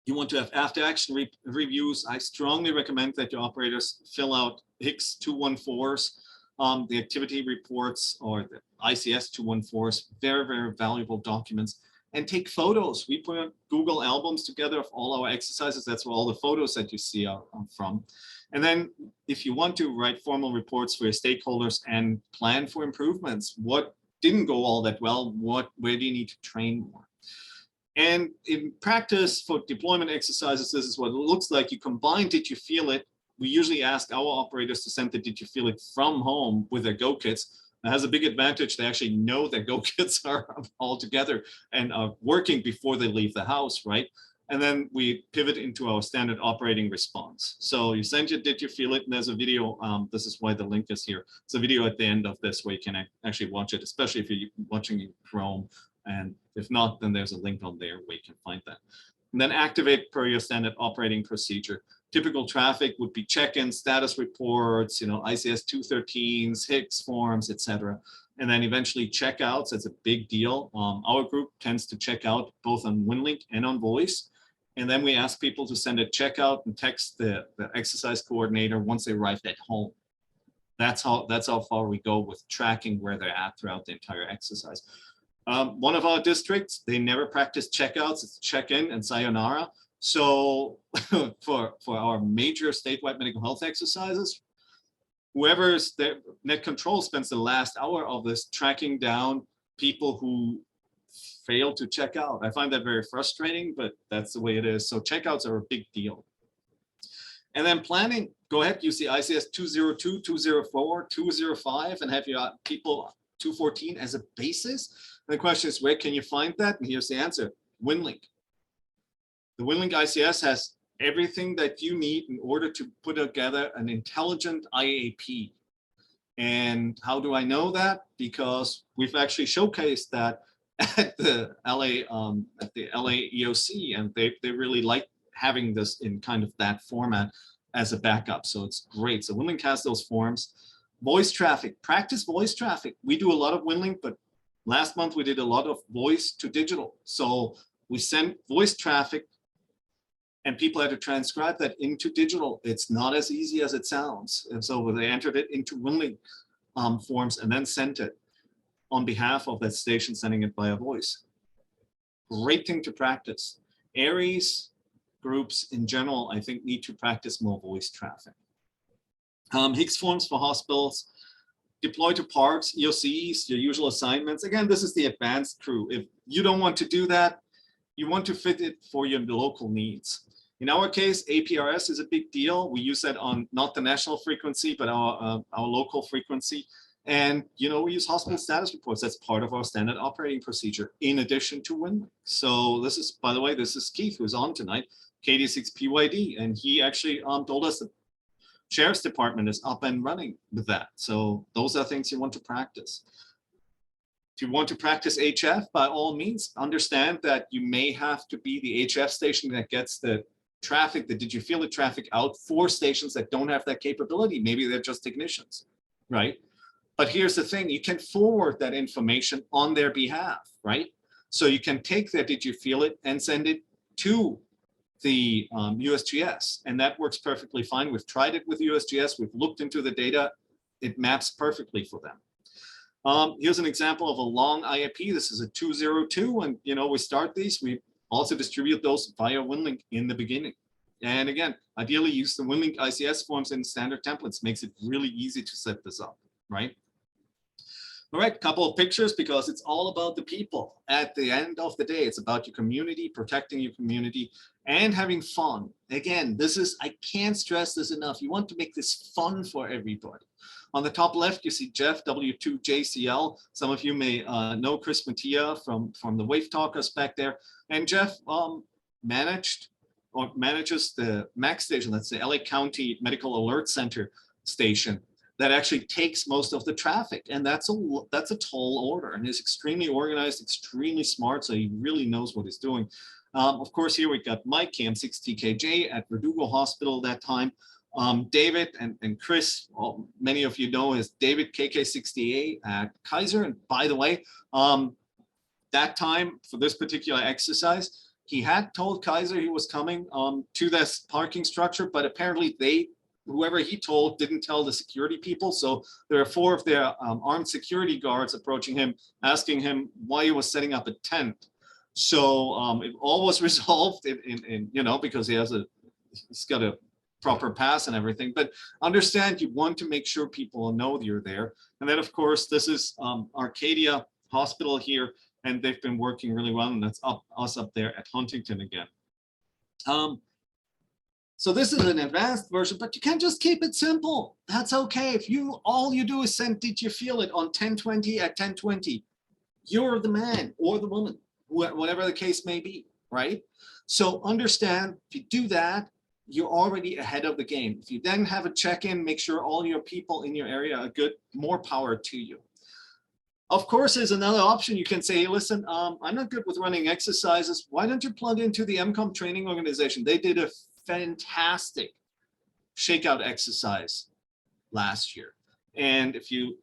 you want to have after action reviews. I strongly recommend that your operators fill out HICS 214s, the activity reports or the ICS 214s, very, very valuable documents. And take photos. We put Google albums together of all our exercises. That's where all the photos that you see are from. And then if you want to write formal reports for your stakeholders and plan for improvements, what didn't go all that well, where do you need to train more? And in practice for deployment exercises, this is what it looks like. You combine did you feel it? We usually ask our operators to send the did you feel it from home with their go kits. It has a big advantage. They actually know their go kits are all together and are working before they leave the house, right? And then we pivot into our standard operating response. So you send your did you feel it? And there's a video. This is why the link is here. It's a video at the end of this where you can actually watch it, especially if you're watching in Chrome. And if not, then there's a link on there where you can find that. And then activate per your standard operating procedure. Typical traffic would be check-in, status reports, you know, ICS 213s, HICS forms, etc. And then eventually checkouts. That's a big deal. Our group tends to check out both on Winlink and on voice. And then we ask people to send a checkout and text the exercise coordinator once they arrived at home. That's how far we go with tracking where they're at throughout the entire exercise. One of our districts, they never practice checkouts. It's check-in and sayonara. So for our major statewide medical health exercises, whoever's their net control spends the last hour of this tracking down people who fail to check out. I find that very frustrating, but that's the way it is. So checkouts are a big deal. And then planning, go ahead, use the ICS 202, 204, 205, and have your people 214 as a basis. And the question is, where can you find that? And here's the answer, Winlink. The Winlink ICS has everything that you need in order to put together an intelligent IAP. And how do I know that? Because we've actually showcased that at the LA EOC, and they really like having this in kind of that format as a backup. So it's great. So Winlink has those forms. Voice traffic, practice voice traffic. We do a lot of Winlink, but last month we did a lot of voice to digital. So we sent voice traffic and people had to transcribe that into digital. It's not as easy as it sounds. And so they entered it into Winlink forms and then sent it on behalf of that station, sending it via voice. Great thing to practice. Aries groups in general, I think, need to practice more voice traffic. HICS forms for hospitals, deploy to parks, EOCs, your usual assignments. Again, this is the advanced crew. If you don't want to do that, you want to fit it for your local needs. In our case, APRS is a big deal. We use that on not the national frequency, but our local frequency. And, you know, we use hospital status reports. That's part of our standard operating procedure in addition to Winlink. So this is, by the way, this is Keith, who's on tonight, KD6PYD. And he actually told us the Sheriff's Department is up and running with that. So those are things you want to practice. If you want to practice HF, by all means, understand that you may have to be the HF station that gets the traffic, the did you feel the traffic out for stations that don't have that capability. Maybe they're just technicians, right? But here's the thing, you can forward that information on their behalf, right? So you can take that did you feel it and send it to the USGS, and that works perfectly fine. We've tried it with USGS, we've looked into the data, it maps perfectly for them. Here's an example of a long IAP. This is a 202, and we start these. We also distribute those via Winlink in the beginning. And again, ideally use the Winlink ICS forms in standard templates. Makes it really easy to set this up, right? All right, couple of pictures because it's all about the people. At the end of the day, it's about your community, protecting your community, and having fun. Again, I can't stress this enough. You want to make this fun for everybody. On the top left, you see Jeff, W2JCL. Some of you may know Chris Mattia from the Wave Talkers back there. And Jeff manages the MAC station, that's the LA County Medical Alert Center station, that actually takes most of the traffic. And that's a tall order. And he's extremely organized, extremely smart, so he really knows what he's doing. Of course, here we got Mike, KM6TKJ at Verdugo Hospital that time. David and Chris, well, many of you know as David KK68 at Kaiser. And by the way, that time for this particular exercise, he had told Kaiser he was coming to this parking structure, but apparently whoever he told didn't tell the security people. So there are 4 of their armed security guards approaching him, asking him why he was setting up a tent. So it all was resolved in because he's got a proper pass and everything. But understand, you want to make sure people know you're there. And then of course, this is Arcadia Hospital here, and they've been working really well. And that's us up there at Huntington again. So this is an advanced version, but you can't just keep it simple. That's okay. If all you do is send, did you feel it on 1020 at 1020, you're the man or the woman, whatever the case may be, right? So understand, if you do that, you're already ahead of the game. If you then have a check-in, make sure all your people in your area are good, more power to you. Of course, there's another option. You can say, hey, listen, I'm not good with running exercises. Why don't you plug into the MCOM training organization? They did a fantastic shakeout exercise last year. And if you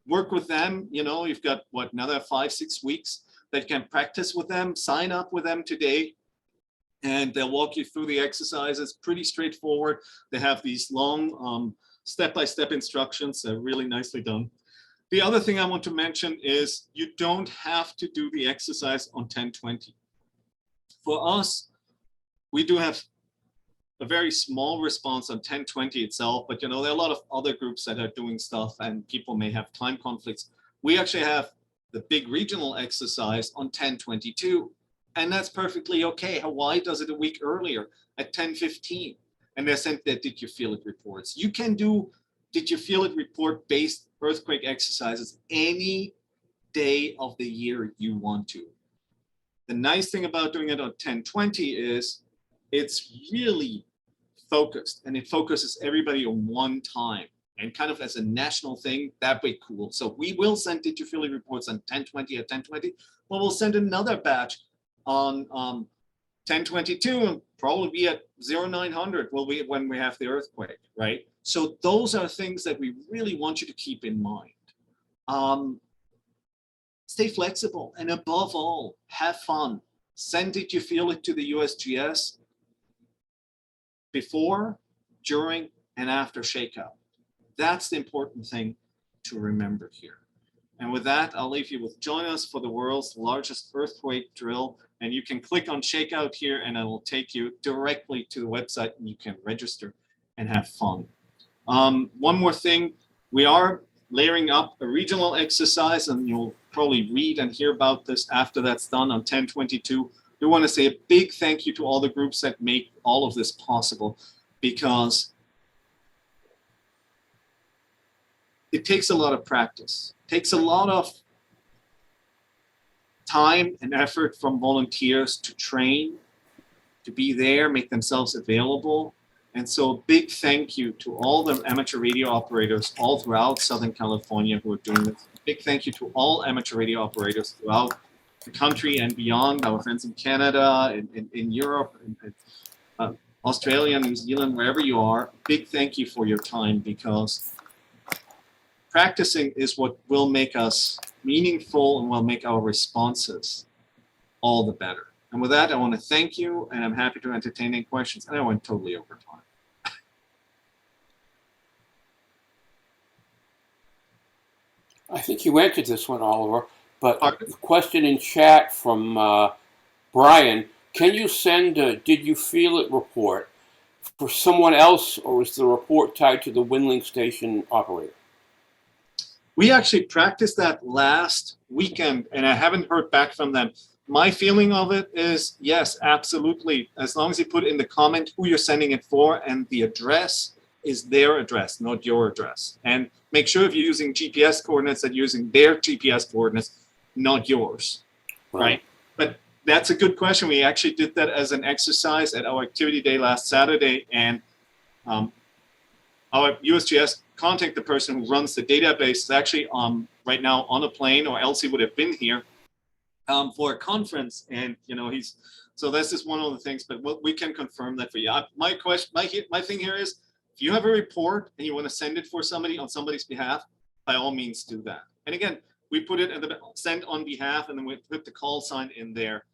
work with them, you've got another 5-6 weeks that you can practice with them, sign up with them today, and they'll walk you through the exercises. Pretty straightforward. They have these long step-by-step instructions. They're really nicely done. The other thing I want to mention is you don't have to do the exercise on 1020. For us, we do have a very small response on 1020 itself, but there are a lot of other groups that are doing stuff and people may have time conflicts. We actually have the big regional exercise on 1022, and that's perfectly okay. Hawaii does it a week earlier at 1015, and they sent their did you feel it reports. You can do did you feel it report based earthquake exercises any day of the year you want to. The nice thing about doing it on 1020 is it's really focused, and it focuses everybody on one time and kind of as a national thing. That way, cool. So we will send did you feel it reports on 1020 at 1020, but we'll send another batch on 1022 and probably be at 0900 when we have the earthquake, right? So those are things that we really want you to keep in mind. Stay flexible, and above all, have fun. Send did you feel it to the USGS before, during, and after shakeout. That's the important thing to remember here. And with that, I'll leave you with join us for the world's largest earthquake drill. And you can click on shakeout here and it will take you directly to the website and you can register and have fun. One more thing, we are layering up a regional exercise, and you'll probably read and hear about this after that's done on 1022. We want to say a big thank you to all the groups that make all of this possible, because it takes a lot of practice. It takes a lot of time and effort from volunteers to train, to be there, make themselves available. And so a big thank you to all the amateur radio operators all throughout Southern California who are doing this. Big thank you to all amateur radio operators throughout the country and beyond, our friends in Canada, in Europe, in Australia, New Zealand, wherever you are. Big thank you for your time, because practicing is what will make us meaningful and will make our responses all the better. And with that, I want to thank you, and I'm happy to entertain any questions. And I went totally over time. I think you answered this one, Oliver, but Pardon? the question in chat from Brian, can you send a did you feel it report for someone else, or is the report tied to the Winlink station operator? We actually practiced that last weekend, and I haven't heard back from them. My feeling of it is, yes, absolutely. As long as you put in the comment who you're sending it for and the address is their address, not your address. And make sure if you're using GPS coordinates that you're using their GPS coordinates, not yours, right? But that's a good question. We actually did that as an exercise at our activity day last Saturday, and our USGS contact the person who runs the database is actually right now on a plane, or else he would have been here for a conference. And so this is one of the things. But we can confirm that for you. My thing here is, if you have a report and you want to send it for somebody on somebody's behalf, by all means do that. And again, we put it at the send on behalf, and then we put the call sign in there,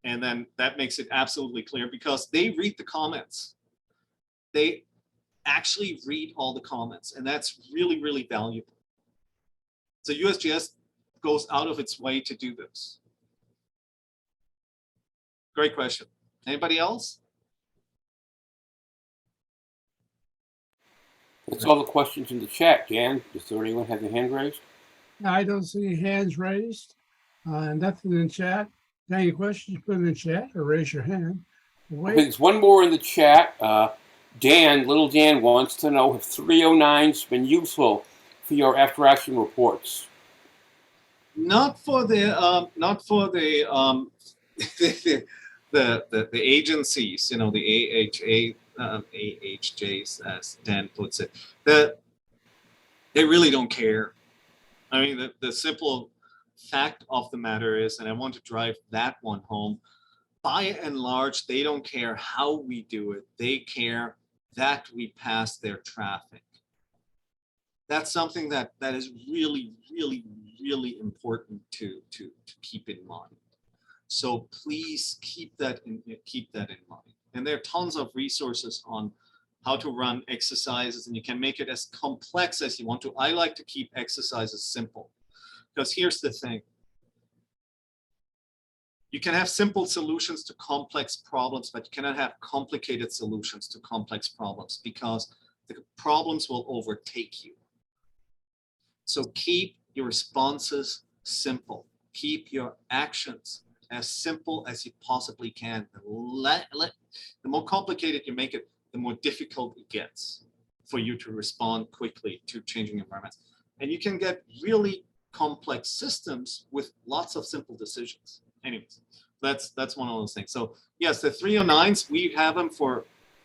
and then that makes it absolutely clear, because they read the comments. They actually read all the comments, and that's really, really valuable. So USGS goes out of its way to do this. Great question. Anybody else? That's all the questions in the chat. Dan, does there anyone have their hand raised? I don't see hands raised. Nothing in chat. Any questions, put them in chat or raise your hand. Okay, there's one more in the chat. Little Dan wants to know, have 309s been useful for your after action reports? Not for the the agencies, the AHJs, as Dan puts it. They really don't care. I mean, the simple fact of the matter is, and I want to drive that one home, by and large, they don't care how we do it. They care that we pass their traffic. That's something that is really, really, really important to keep in mind. So please keep that in mind. And there are tons of resources on how to run exercises, and you can make it as complex as you want to. I like to keep exercises simple, because here's the thing. You can have simple solutions to complex problems, but you cannot have complicated solutions to complex problems, because the problems will overtake you. So keep your responses simple. Keep your actions as simple as you possibly can. The more complicated you make it, the more difficult it gets for you to respond quickly to changing environments. And you can get really complex systems with lots of simple decisions. Anyways, that's one of those things. So yes, the 309s, we have them for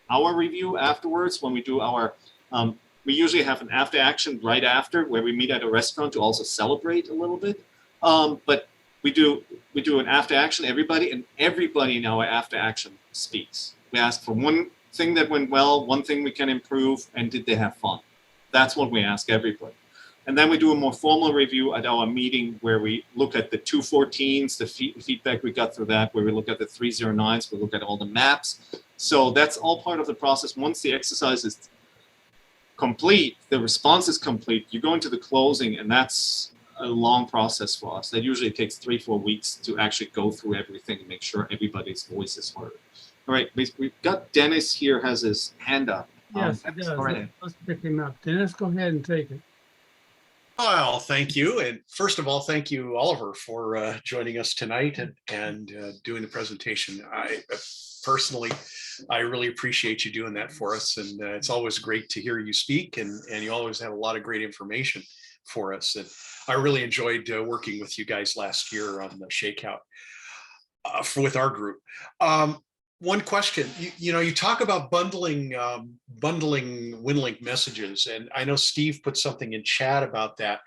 our review afterwards when we do our, we usually have an after action right after, where we meet at a restaurant to also celebrate a little bit. But we do an after action, everybody in our after action speaks. We ask for one thing that went well, one thing we can improve, and did they have fun? That's what we ask everybody. And then we do a more formal review at our meeting, where we look at the 214s, the feedback we got through that, where we look at the 309s, we look at all the maps. So that's all part of the process. Once the exercise is complete, the response is complete, you go into the closing, and that's a long process for us. That usually takes 3-4 weeks to actually go through everything and make sure everybody's voice is heard. All right, we've got Dennis here, has his hand up. Yes, it does. Let's pick him up. Dennis, go ahead and take it. Well, thank you. And first of all, thank you, Oliver, for joining us tonight and doing the presentation. Personally, I really appreciate you doing that for us. And it's always great to hear you speak, and you always have a lot of great information for us. And I really enjoyed working with you guys last year on the Shakeout with our group. One question, you talk about bundling Winlink messages, and I know Steve put something in chat about that.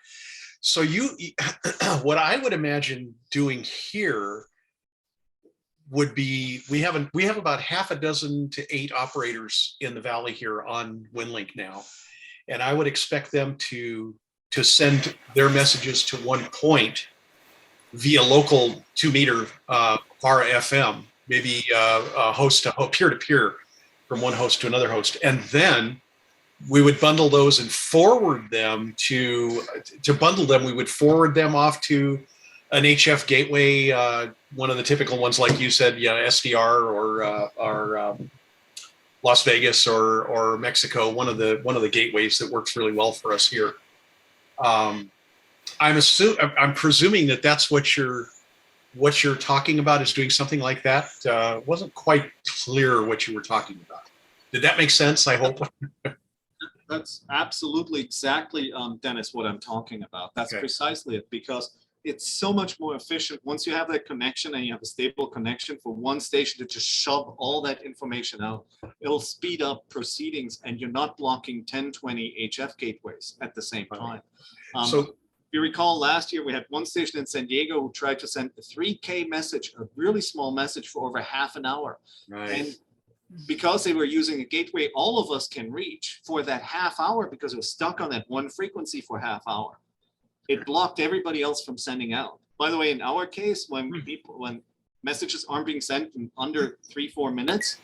So what I would imagine doing here would be, we have about half a dozen to 8 operators in the Valley here on Winlink now, and I would expect them to send their messages to one point via local 2-meter RFM. Maybe a host to peer-to-peer from one host to another host. And then we would bundle those and forward them to bundle them. We would forward them off to an HF gateway, one of the typical ones, like you said, yeah, SDR or Las Vegas or Mexico, one of the gateways that works really well for us here. I'm presuming that that's what you're talking about, is doing something like that. Wasn't quite clear what you were talking about. Did that make sense? I hope. That's absolutely exactly, Dennis, what I'm talking about. That's Okay. precisely it, because it's so much more efficient once you have that connection and you have a stable connection for one station to just shove all that information out. It'll speed up proceedings and you're not blocking 10, 20 HF gateways at the same time. So if you recall, last year we had one station in San Diego who tried to send a 3K message, a really small message, for over half an hour. right. And because they were using a gateway all of us can reach for that half hour, because it was stuck on that one frequency for half hour, it blocked everybody else from sending out. By the way, in our case, when messages aren't being sent in under 3-4 minutes,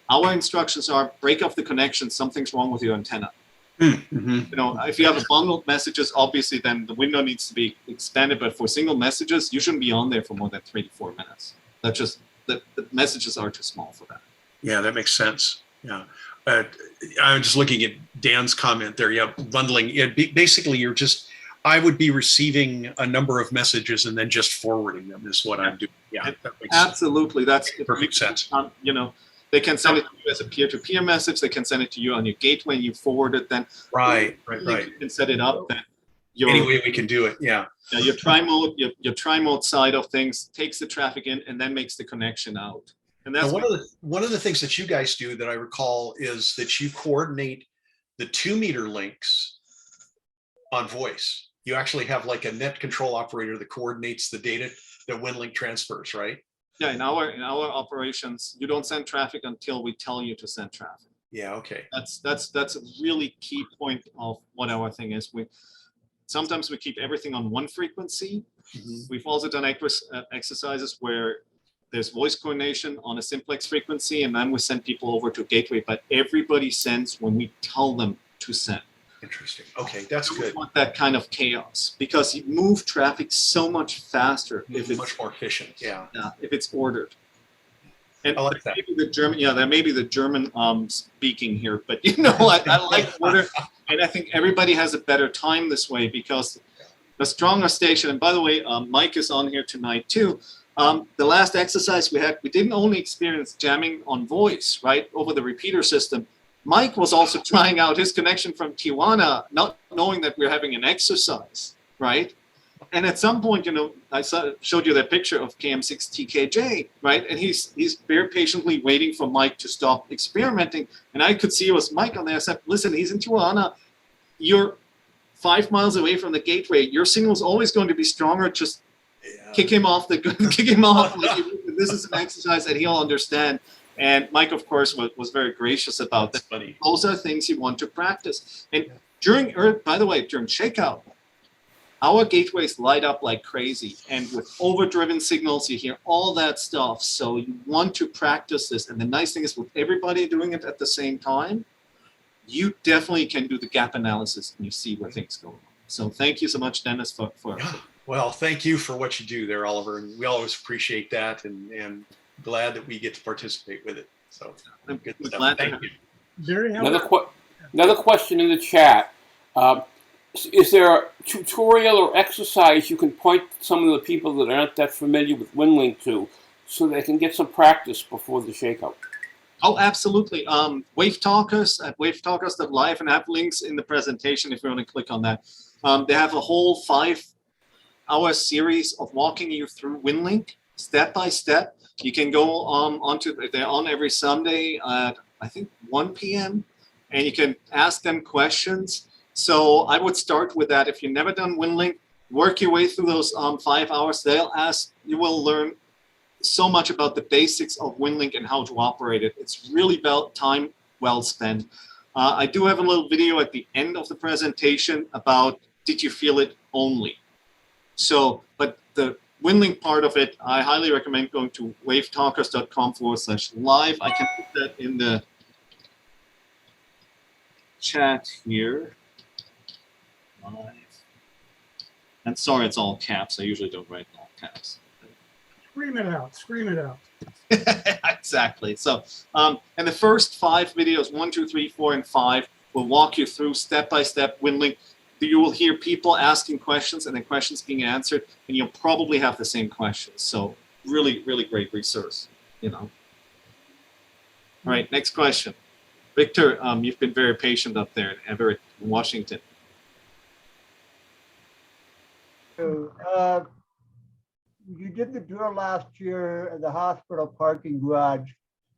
our instructions are break off the connection. Something's wrong with your antenna. Mm-hmm. You know, if you have a bundled messages, obviously then the window needs to be expanded. But for single messages, you shouldn't be on there for more than 3 to 4 minutes. That's just the messages are too small for that. Yeah, that makes sense. Yeah. I'm just looking at Dan's comment there. Yeah, bundling. Basically, I would be receiving a number of messages and then just forwarding them is what I'm doing. Yeah, that makes Absolutely. That's perfect sense. You know, they can send it to you as a peer-to-peer message. They can send it to you on your gateway and you forward it. Then Right. you can set it up that Any way we can do it. Yeah. your tri-mode side of things takes the traffic in and then makes the connection out. And that's one of the things that you guys do that I recall is that you coordinate the 2-meter links on voice. You actually have like a net control operator that coordinates the data that Winlink transfers, right? Yeah, in our operations, you don't send traffic until we tell you to send traffic. Yeah. Okay. That's a really key point of what our thing is. Sometimes we keep everything on one frequency. Mm-hmm. We've also done exercises where there's voice coordination on a simplex frequency, and then we send people over to a gateway, but everybody sends when we tell them to send. Interesting. Okay, that's We good. don't want that kind of chaos, because you move traffic so much faster if it's Much more efficient. Yeah. if it's ordered. And I like that. maybe the German, that may be the German speaking here, but you know what? I like order, and I think everybody has a better time this way, because the stronger station. And by the way, Mike is on here tonight too. The last exercise we had, we didn't only experience jamming on voice, right, over the repeater system. Mike was also trying out his connection from Tijuana, not knowing that we're having an exercise, right? And at some point, you know, I showed you that picture of KM6TKJ, right? And he's very patiently waiting for Mike to stop experimenting. And I could see it was Mike on there. I said, listen, he's in Tijuana. You're 5 miles away from the gateway. Your signal is always going to be stronger. Just kick him off. Kick him off. This is an exercise that he'll understand. And Mike, of course, was very gracious about that. Funny. Those are things you want to practice. And by the way, during Shakeout, our gateways light up like crazy. And with overdriven signals, you hear all that stuff. So you want to practice this. And the nice thing is, with everybody doing it at the same time, you definitely can do the gap analysis and you see where things go wrong. So thank you so much, Dennis, for Well, thank you for what you do there, Oliver. And we always appreciate that, and glad that we get to participate with it. So I'm good glad stuff. to Thank have you. Very helpful. Another question in the chat. Is there a tutorial or exercise you can point some of the people that aren't that familiar with Winlink to, so they can get some practice before the Shakeout? Oh, absolutely. Wave Talkers at wavetalkers.live, and I have links in the presentation if you want to click on that. They have a whole 5-hour series of walking you through Winlink step by step. You can go they're on every Sunday at, I think, 1 p.m. and you can ask them questions. So I would start with that. If you've never done Winlink, work your way through those 5 hours. You will learn so much about the basics of Winlink and how to operate it. It's really time well spent. I do have a little video at the end of the presentation about did you feel it only. So, but the Winlink part of it, I highly recommend going to wavetalkers.com/live. I can put that in the chat here. Live. And sorry, it's all caps. I usually don't write in all caps. Scream it out, scream it out. Exactly. So, and the first 5 videos, 1, 2, 3, 4, and 5, will walk you through step by step Winlink. You will hear people asking questions and then questions being answered, and you'll probably have the same questions. So, really, really great resource. You know. All right. Next question, Victor. You've been very patient up there in Everett, Washington. So, you did the drill last year at the hospital parking garage.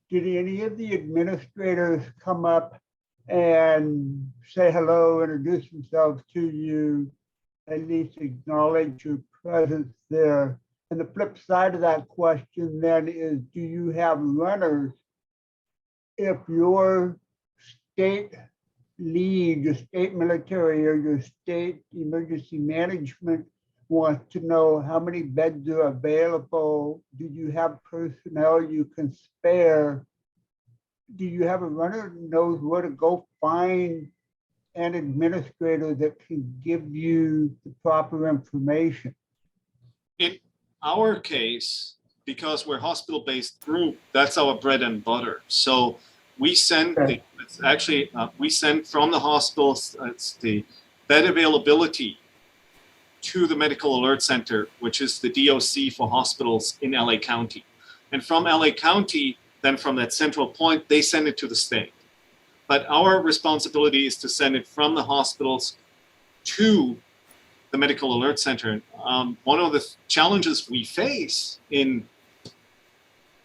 Did any of the administrators come up and say hello, introduce themselves to you, at least acknowledge your presence there? And the flip side of that question then is, do you have runners if your state lead, your state military or your state emergency management wants to know how many beds are available? Do you have personnel you can spare? Do you have a runner who knows where to go find an administrator that can give you the proper information? In our case, because we're hospital-based group, that's our bread and butter. So we send Okay. we send from the hospitals, it's the bed availability to the Medical Alert Center, which is the DOC for hospitals in LA County. And from LA County, then from that central point, they send it to the state. But our responsibility is to send it from the hospitals to the Medical Alert Center. One of the challenges we face in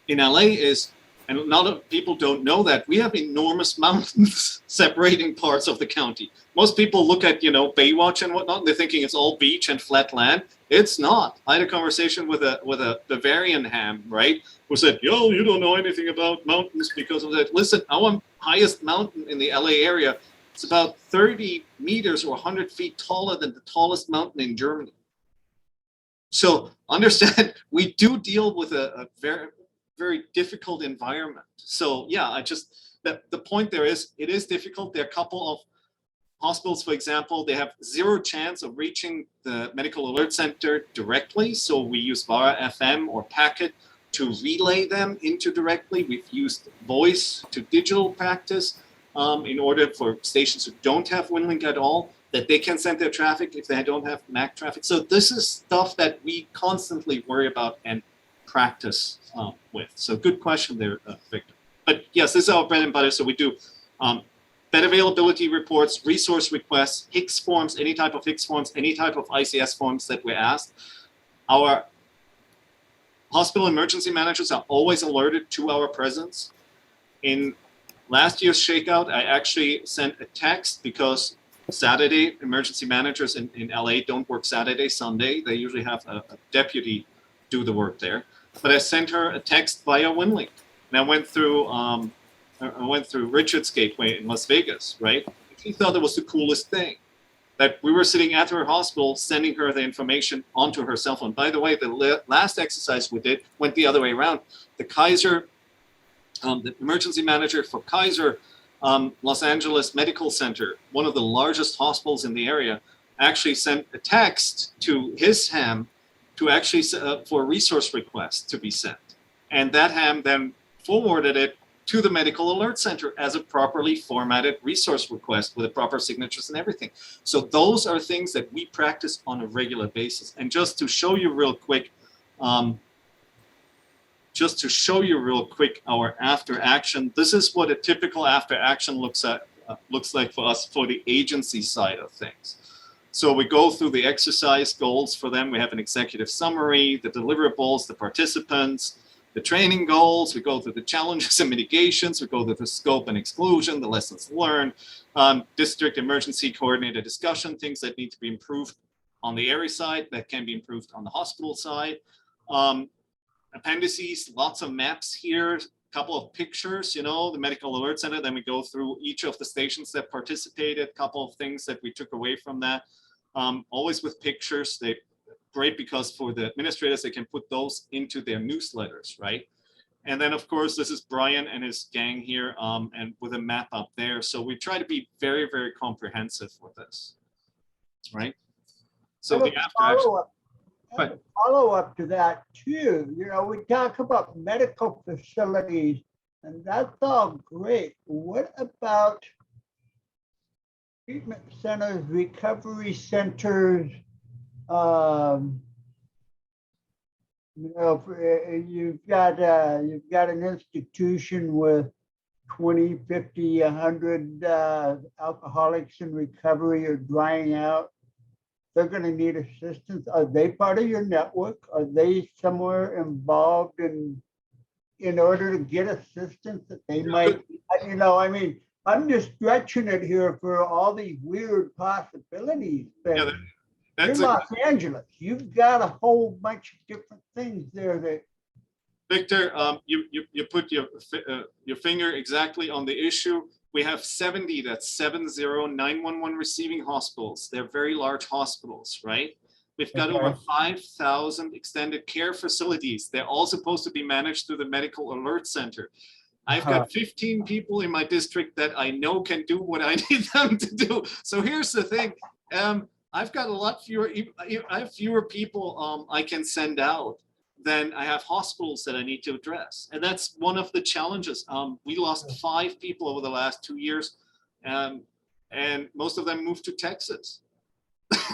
LA is, and a lot of people don't know that, we have enormous mountains separating parts of the county. Most people look at, Baywatch and whatnot, and they're thinking it's all beach and flat land. It's not. I had a conversation with a Bavarian ham, right, who said, yo, you don't know anything about mountains because of that. Listen, our highest mountain in the LA area, it's about 30 meters or 100 feet taller than the tallest mountain in Germany. So understand, we do deal with a very, very difficult environment. So yeah, the point there is, it is difficult. There are a couple of hospitals, for example, they have 0 chance of reaching the Medical Alert Center directly. So we use VARA FM or Packet to relay them into directly. We've used voice to digital practice in order for stations who don't have Winlink at all, that they can send their traffic if they don't have MAC traffic. So this is stuff that we constantly worry about and practice with. So good question there, Victor. But yes, this is our bread and butter. So we do bed availability reports, resource requests, HICS forms, any type of HICS forms, any type of ICS forms that we're asked. Our hospital emergency managers are always alerted to our presence. In last year's Shakeout, I actually sent a text because Saturday, emergency managers in LA don't work Saturday, Sunday. They usually have a deputy do the work there. But I sent her a text via Winlink. And I went through Richard's Gateway in Las Vegas, right? She thought it was the coolest thing, that we were sitting at her hospital sending her the information onto her cell phone. By the way, the last exercise we did went the other way around. The Kaiser, the emergency manager for Kaiser Los Angeles Medical Center, one of the largest hospitals in the area, actually sent a text to his ham to actually for a resource request to be sent. And that ham then forwarded it to the Medical Alert Center as a properly formatted resource request with the proper signatures and everything. So those are things that we practice on a regular basis. And just to show you real quick, our after action, this is what a typical after action looks like for us for the agency side of things. So we go through the exercise goals for them. We have an executive summary, the deliverables, the participants, the training goals. We go through the challenges and mitigations. We go through the scope and exclusion, the lessons learned, district emergency coordinated discussion, things that need to be improved on the area side that can be improved on the hospital side. Appendices, lots of maps here, a couple of pictures, the Medical Alert Center. Then we go through each of the stations that participated, a couple of things that we took away from that. Always with pictures. They're great because for the administrators, they can put those into their newsletters, right? And then, of course, this is Brian and his gang here, and with a map up there. So we try to be very, very comprehensive with this, right? So the after action. Right. Follow up to that too. You know, we talk about medical facilities, and that's all great. What about treatment centers, recovery centers? You know, you've got an institution with 20, 50, 100 alcoholics in recovery or drying out. They're going to need assistance. Are they part of your network? Are they somewhere involved in order to get assistance that they might, you know, I mean, I'm just stretching it here for all these weird possibilities. But Yeah, you're that's Los Angeles. You've got a whole bunch of different things there that. Victor, you put your finger exactly on the issue. We have 70, that's 70 911 receiving hospitals. They're very large hospitals, right? We've got over 5,000 extended care facilities. They're all supposed to be managed through the Medical Alert Center. I've got 15 people in my district that I know can do what I need them to do. So here's the thing. I've got a lot fewer, I have fewer people I can send out than I have hospitals that I need to address. And that's one of the challenges. We lost 5 people over the last 2 years, and most of them moved to Texas.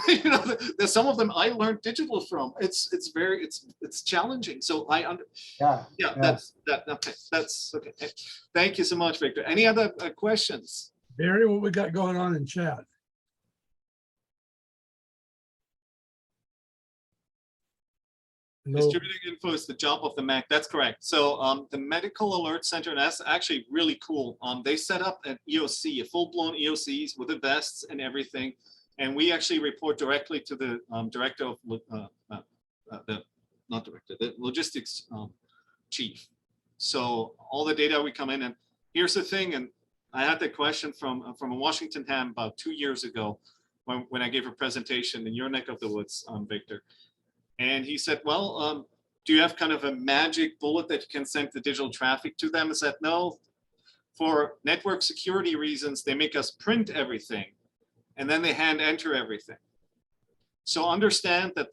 You know, there's some of them I learned digital from. It's challenging. So that's okay. That's okay. Thank you so much, Victor. Any other questions? Barry, what we got going on in chat? Distributing info is the job of the MAC. That's correct. So the Medical Alert Center, that's actually really cool. They set up an EOC, a full-blown EOCs with the vests and everything. And we actually report directly to the director of, the logistics chief. So all the data we come in, and here's the thing, and I had that question from a Washington ham about 2 years ago when I gave a presentation in your neck of the woods, Victor. And he said, well, do you have kind of a magic bullet that you can send the digital traffic to them? I said, no, for network security reasons, they make us print everything and then they hand enter everything. So understand that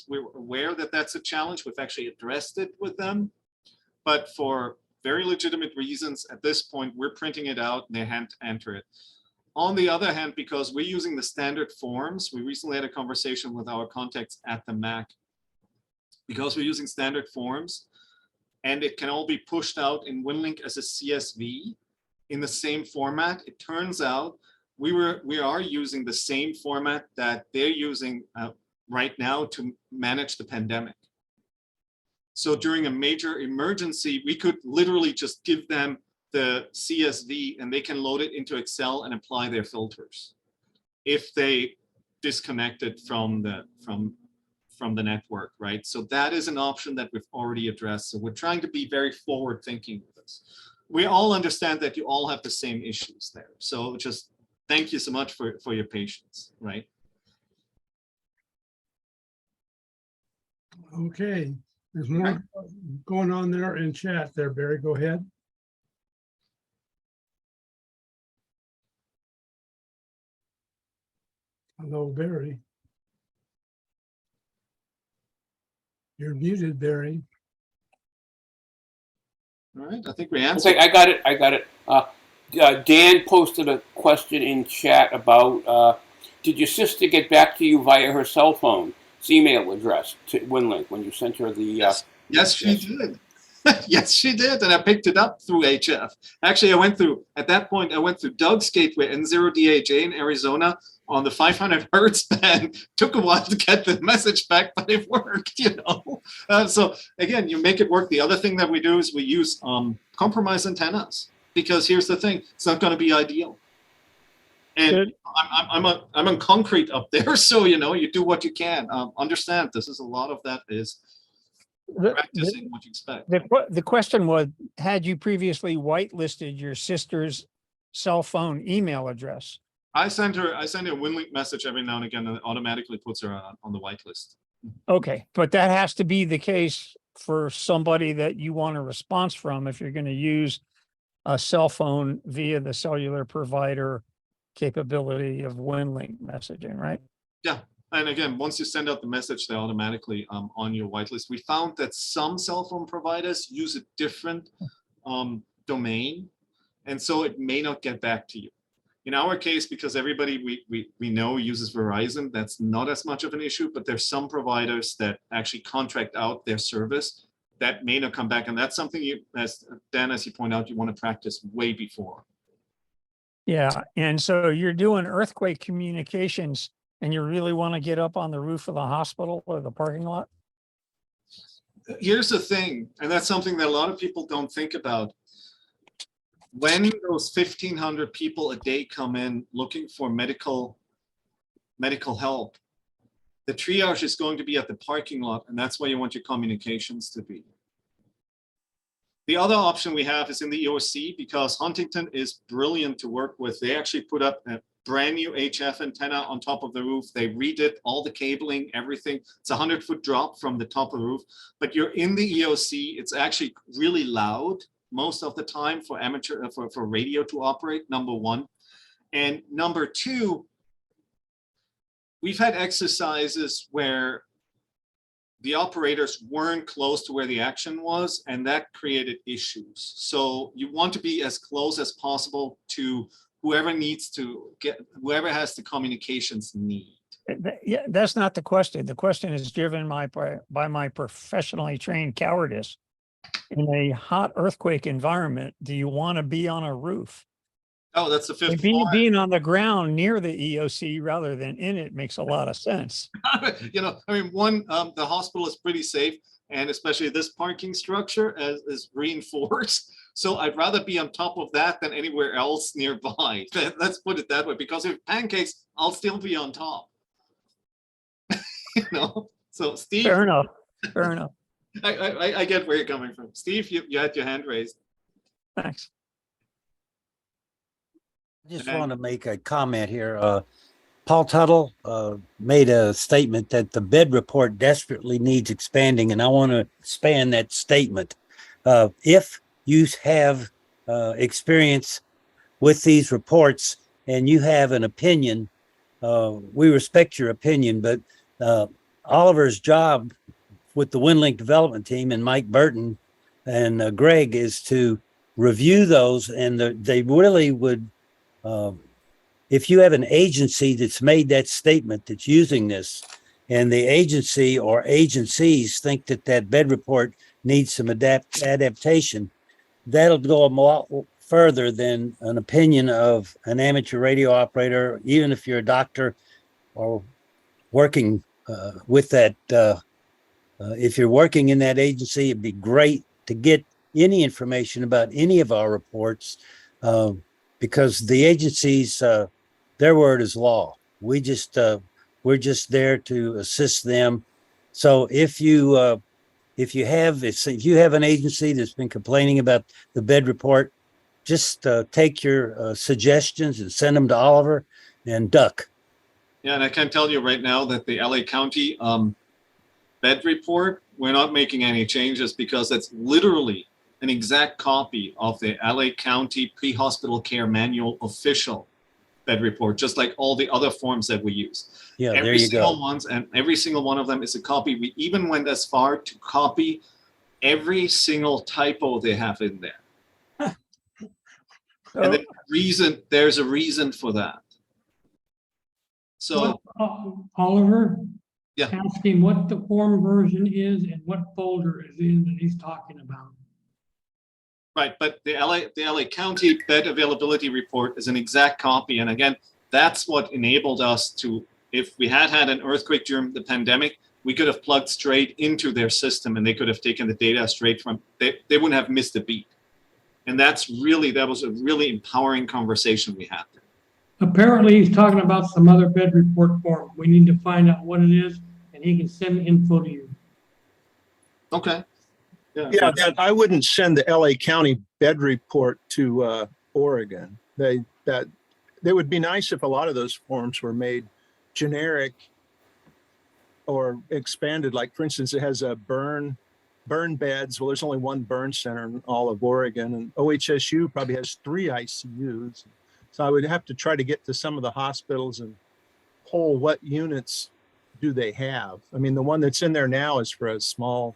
we're aware that that's a challenge. We've actually addressed it with them, but for very legitimate reasons, at this point, we're printing it out and they hand enter it. On the other hand, because we're using the standard forms, we recently had a conversation with our contacts at the MAC. Because we're using standard forms and it can all be pushed out in Winlink as a CSV in the same format, it turns out we are using the same format that they're using right now to manage the pandemic. So during a major emergency, we could literally just give them the CSV and they can load it into Excel and apply their filters if they disconnected from the network, right? So that is an option that we've already addressed. So we're trying to be very forward thinking with this. We all understand that you all have the same issues there. So just thank you so much for your patience, right? Okay, there's more going on there in chat there, Barry, go ahead. Hello, Barry. You're muted, Barry. All right, I think we answered. Okay, I got it. Dan posted a question in chat about, did your sister get back to you via her cell phone's email address to Winlink when you sent her the... Yes, she did. Yes, she did, and I picked it up through HF. Actually, at that point, I went through Doug's gateway N0DHA in Arizona on the 500 hertz band. Took a while to get the message back, but it worked, you know. So again, you make it work. The other thing that we do is we use compromise antennas, because here's the thing, it's not going to be ideal. And I'm on concrete up there, so you know, you do what you can. Understand, this is a lot of that is practicing what you expect. The question was, had you previously whitelisted your sister's cell phone email address? I send her a Winlink message every now and again, and it automatically puts her on the whitelist. Okay, but that has to be the case for somebody that you want a response from if you're going to use a cell phone via the cellular provider capability of Winlink messaging, right? Yeah. And again, once you send out the message, they're automatically on your whitelist. We found that some cell phone providers use a different domain, and so it may not get back to you. In our case, because everybody we know uses Verizon, that's not as much of an issue, but there's some providers that actually contract out their service that may not come back. And that's something you, as Dan, as you point out, you want to practice way before. Yeah. And so you're doing earthquake communications and you really want to get up on the roof of the hospital or the parking lot? Here's the thing, and that's something that a lot of people don't think about. When those 1,500 people a day come in looking for medical help, the triage is going to be at the parking lot, and that's where you want your communications to be. The other option we have is in the EOC, because Huntington is brilliant to work with. They actually put up a brand new HF antenna on top of the roof. They redid all the cabling, everything. It's a 100-foot drop from the top of the roof, but you're in the EOC. It's actually really loud most of the time for amateur, for radio to operate, number one. And number two, we've had exercises where the operators weren't close to where the action was, and that created issues. So you want to be as close as possible to whoever needs to get, whoever has the communications need. Yeah, that's not the question. The question is driven by my professionally trained cowardice. In a hot earthquake environment, do you want to be on a roof? Oh, that's the fifth floor. Being on the ground near the EOC rather than in it makes a lot of sense. You know, I mean, one, the hospital is pretty safe, and especially this parking structure is reinforced. So I'd rather be on top of that than anywhere else nearby. Let's put it that way, because if pancakes, I'll still be on top. You know, so Steve. Fair enough. Fair enough. I get where you're coming from. Steve, you had your hand raised. Thanks. I just want to make a comment here. Paul Tuttle made a statement that the bed report desperately needs expanding, and I want to expand that statement. If you have experience with these reports and you have an opinion, we respect your opinion, but Oliver's job with the Winlink development team and Mike Burton and Greg is to review those, and they really would, if you have an agency that's made that statement that's using this, and the agency or agencies think that that bed report needs some adaptation, that'll go a lot further than an opinion of an amateur radio operator, even if you're a doctor or working with that. If you're working in that agency, it'd be great to get any information about any of our reports, because the agencies, their word is law. We're just there to assist them. So if you have an agency that's been complaining about the bed report, just take your suggestions and send them to Oliver and duck. Yeah, and I can tell you right now that the LA County bed report, we're not making any changes, because it's literally an exact copy of the LA County pre-hospital care manual official bed report, just like all the other forms that we use. Yeah, there you go. Every single one of them is a copy. We even went as far to copy every single typo they have in there. And there's a reason for that. So, Oliver? Yeah. Ask him what the form version is and what folder is in that he's talking about. right, but the LA County bed availability report is an exact copy. And again, that's what enabled us to, if we had an earthquake during the pandemic, we could have plugged straight into their system and they could have taken the data straight from, they wouldn't have missed a beat. And that was a really empowering conversation we had there. Apparently, he's talking about some other bed report form. We need to find out what it is, and he can send info to you. Okay. Yeah, I wouldn't send the LA County bed report to Oregon. They would be nice if a lot of those forms were made generic or expanded. Like, for instance, it has a burn burn beds. Well, there's only one burn center in all of Oregon, and OHSU probably has 3 ICUs. So I would have to try to get to some of the hospitals and poll what units do they have. I mean, the one that's in there now is for a small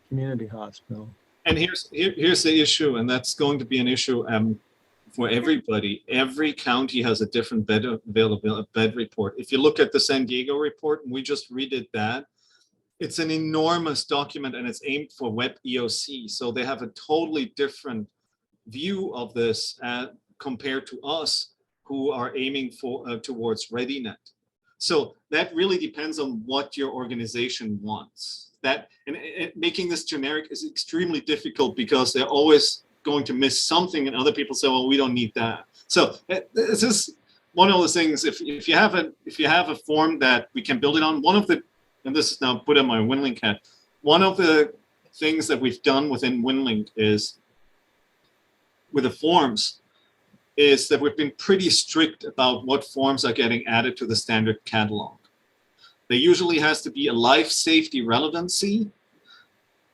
community hospital. And here's the issue, and that's going to be an issue for everybody. Every county has a different bed available bed report. If you look at the San Diego report, and we just redid that, it's an enormous document and it's aimed for web EOC. So they have a totally different view of this compared to us who are aiming for towards ReadyNet. So that really depends on what your organization wants. That and making this generic is extremely difficult because they're always going to miss something, and other people say, "Well, we don't need that." So this is one of those things. If you have a form that we can build it on, and this is now put on my Winlink hat. One of the things that we've done within Winlink is with the forms is that we've been pretty strict about what forms are getting added to the standard catalog. There usually has to be a life safety relevancy.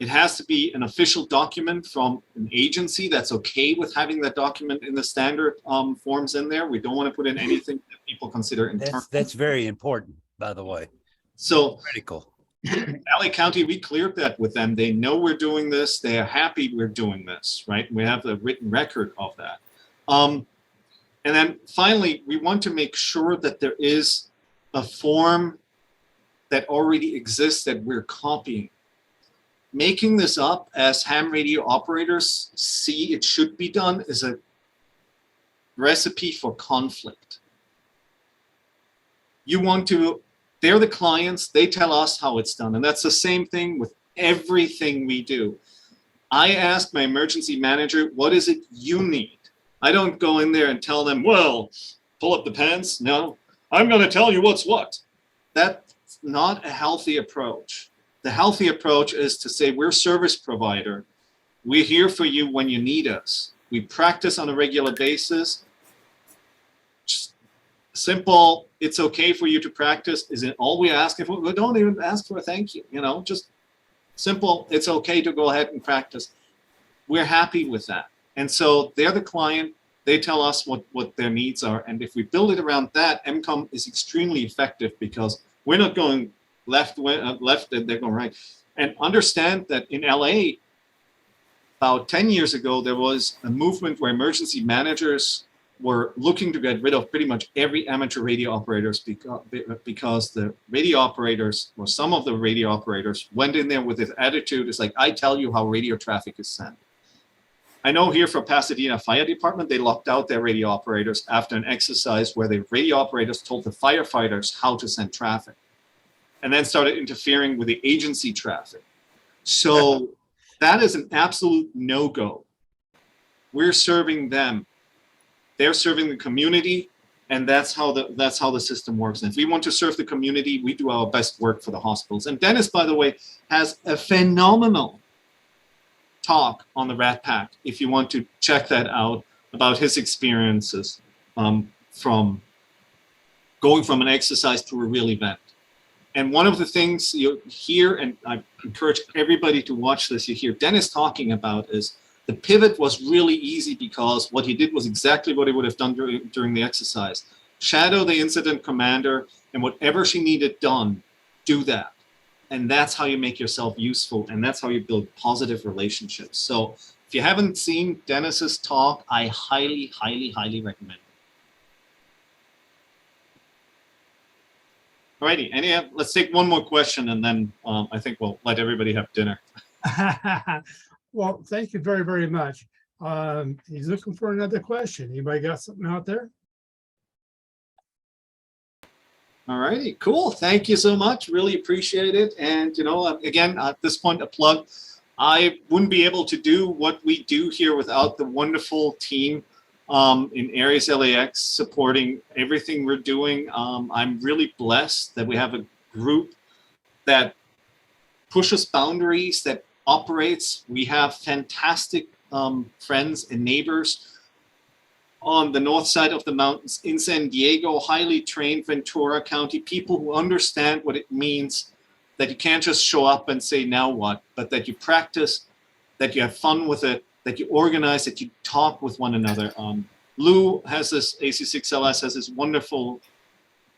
It has to be an official document from an agency that's okay with having that document in the standard forms in there. We don't want to put in anything that people consider internal. That's very important, by the way. So Critical. LA County, we cleared that with them. They know we're doing this. They are happy we're doing this, right? We have a written record of that. And then finally, we want to make sure that there is a form that already exists that we're copying. Making this up as ham radio operators see it should be done is a recipe for conflict. They're the clients, they tell us how it's done. And that's the same thing with everything we do. I ask my emergency manager, what is it you need? I don't go in there and tell them, well, pull up the pants. No, I'm going to tell you what's what. That's not a healthy approach. The healthy approach is to say, we're a service provider. We're here for you when you need us. We practice on a regular basis. Just simple, it's okay for you to practice. Is it all we ask? We don't even ask for a thank you, just simple, it's okay to go ahead and practice. We're happy with that. And so they're the client, they tell us what their needs are. And if we build it around that, MCOM is extremely effective because we're not going left, and they're going right. And understand that in LA, about 10 years ago, there was a movement where emergency managers were looking to get rid of pretty much every amateur radio operators because the radio operators, or some of the radio operators, went in there with this attitude. It's like, I tell you how radio traffic is sent. I know here for Pasadena Fire Department, they locked out their radio operators after an exercise where the radio operators told the firefighters how to send traffic and then started interfering with the agency traffic. So that is an absolute no-go. We're serving them. They're serving the community, and that's how the system works. And if we want to serve the community, we do our best work for the hospitals. And Dennis, by the way, has a phenomenal talk on the RATPAC, if you want to check that out, about his experiences from going from an exercise to a real event. And one of the things you hear, and I encourage everybody to watch this, you hear Dennis talking about is the pivot was really easy because what he did was exactly what he would have done during the exercise. Shadow the incident commander, and whatever she needed done, do that. And that's how you make yourself useful, and that's how you build positive relationships. So if you haven't seen Dennis's talk, I highly, highly, highly recommend it. Alrighty, let's take one more question, and then I think we'll let everybody have dinner. Well, thank you very, very much. He's looking for another question. Anybody got something out there? All righty, cool. Thank you so much. Really appreciate it. And, again, at this point, a plug. I wouldn't be able to do what we do here without the wonderful team in Aries LAX supporting everything we're doing. I'm really blessed that we have a group that pushes boundaries, that operates. We have fantastic friends and neighbors on the north side of the mountains in San Diego, highly trained Ventura County, people who understand what it means that you can't just show up and say, now what, but that you practice, that you have fun with it, that you organize, that you talk with one another. Lou has this, AC6LS has this wonderful,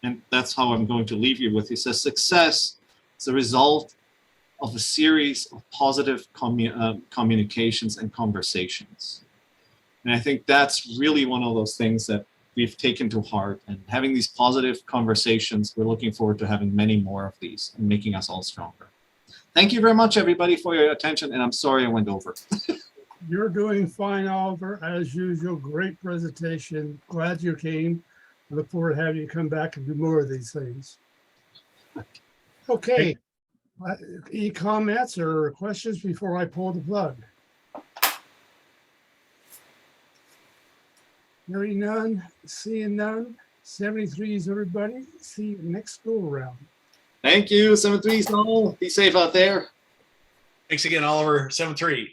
and that's how I'm going to leave you with. He says, success is the result of a series of positive communications and conversations. And I think that's really one of those things that we've taken to heart, and having these positive conversations, we're looking forward to having many more of these and making us all stronger. Thank you very much, everybody, for your attention, and I'm sorry I went over. You're doing fine, Oliver, as usual. Great presentation. Glad you came. I look forward to having you come back and do more of these things. Okay. Any comments or questions before I pull the plug? Hearing none, seeing none. 73s, everybody. See you next go around. Thank you, 7-3s. Be safe out there. Thanks again, Oliver. 7-3.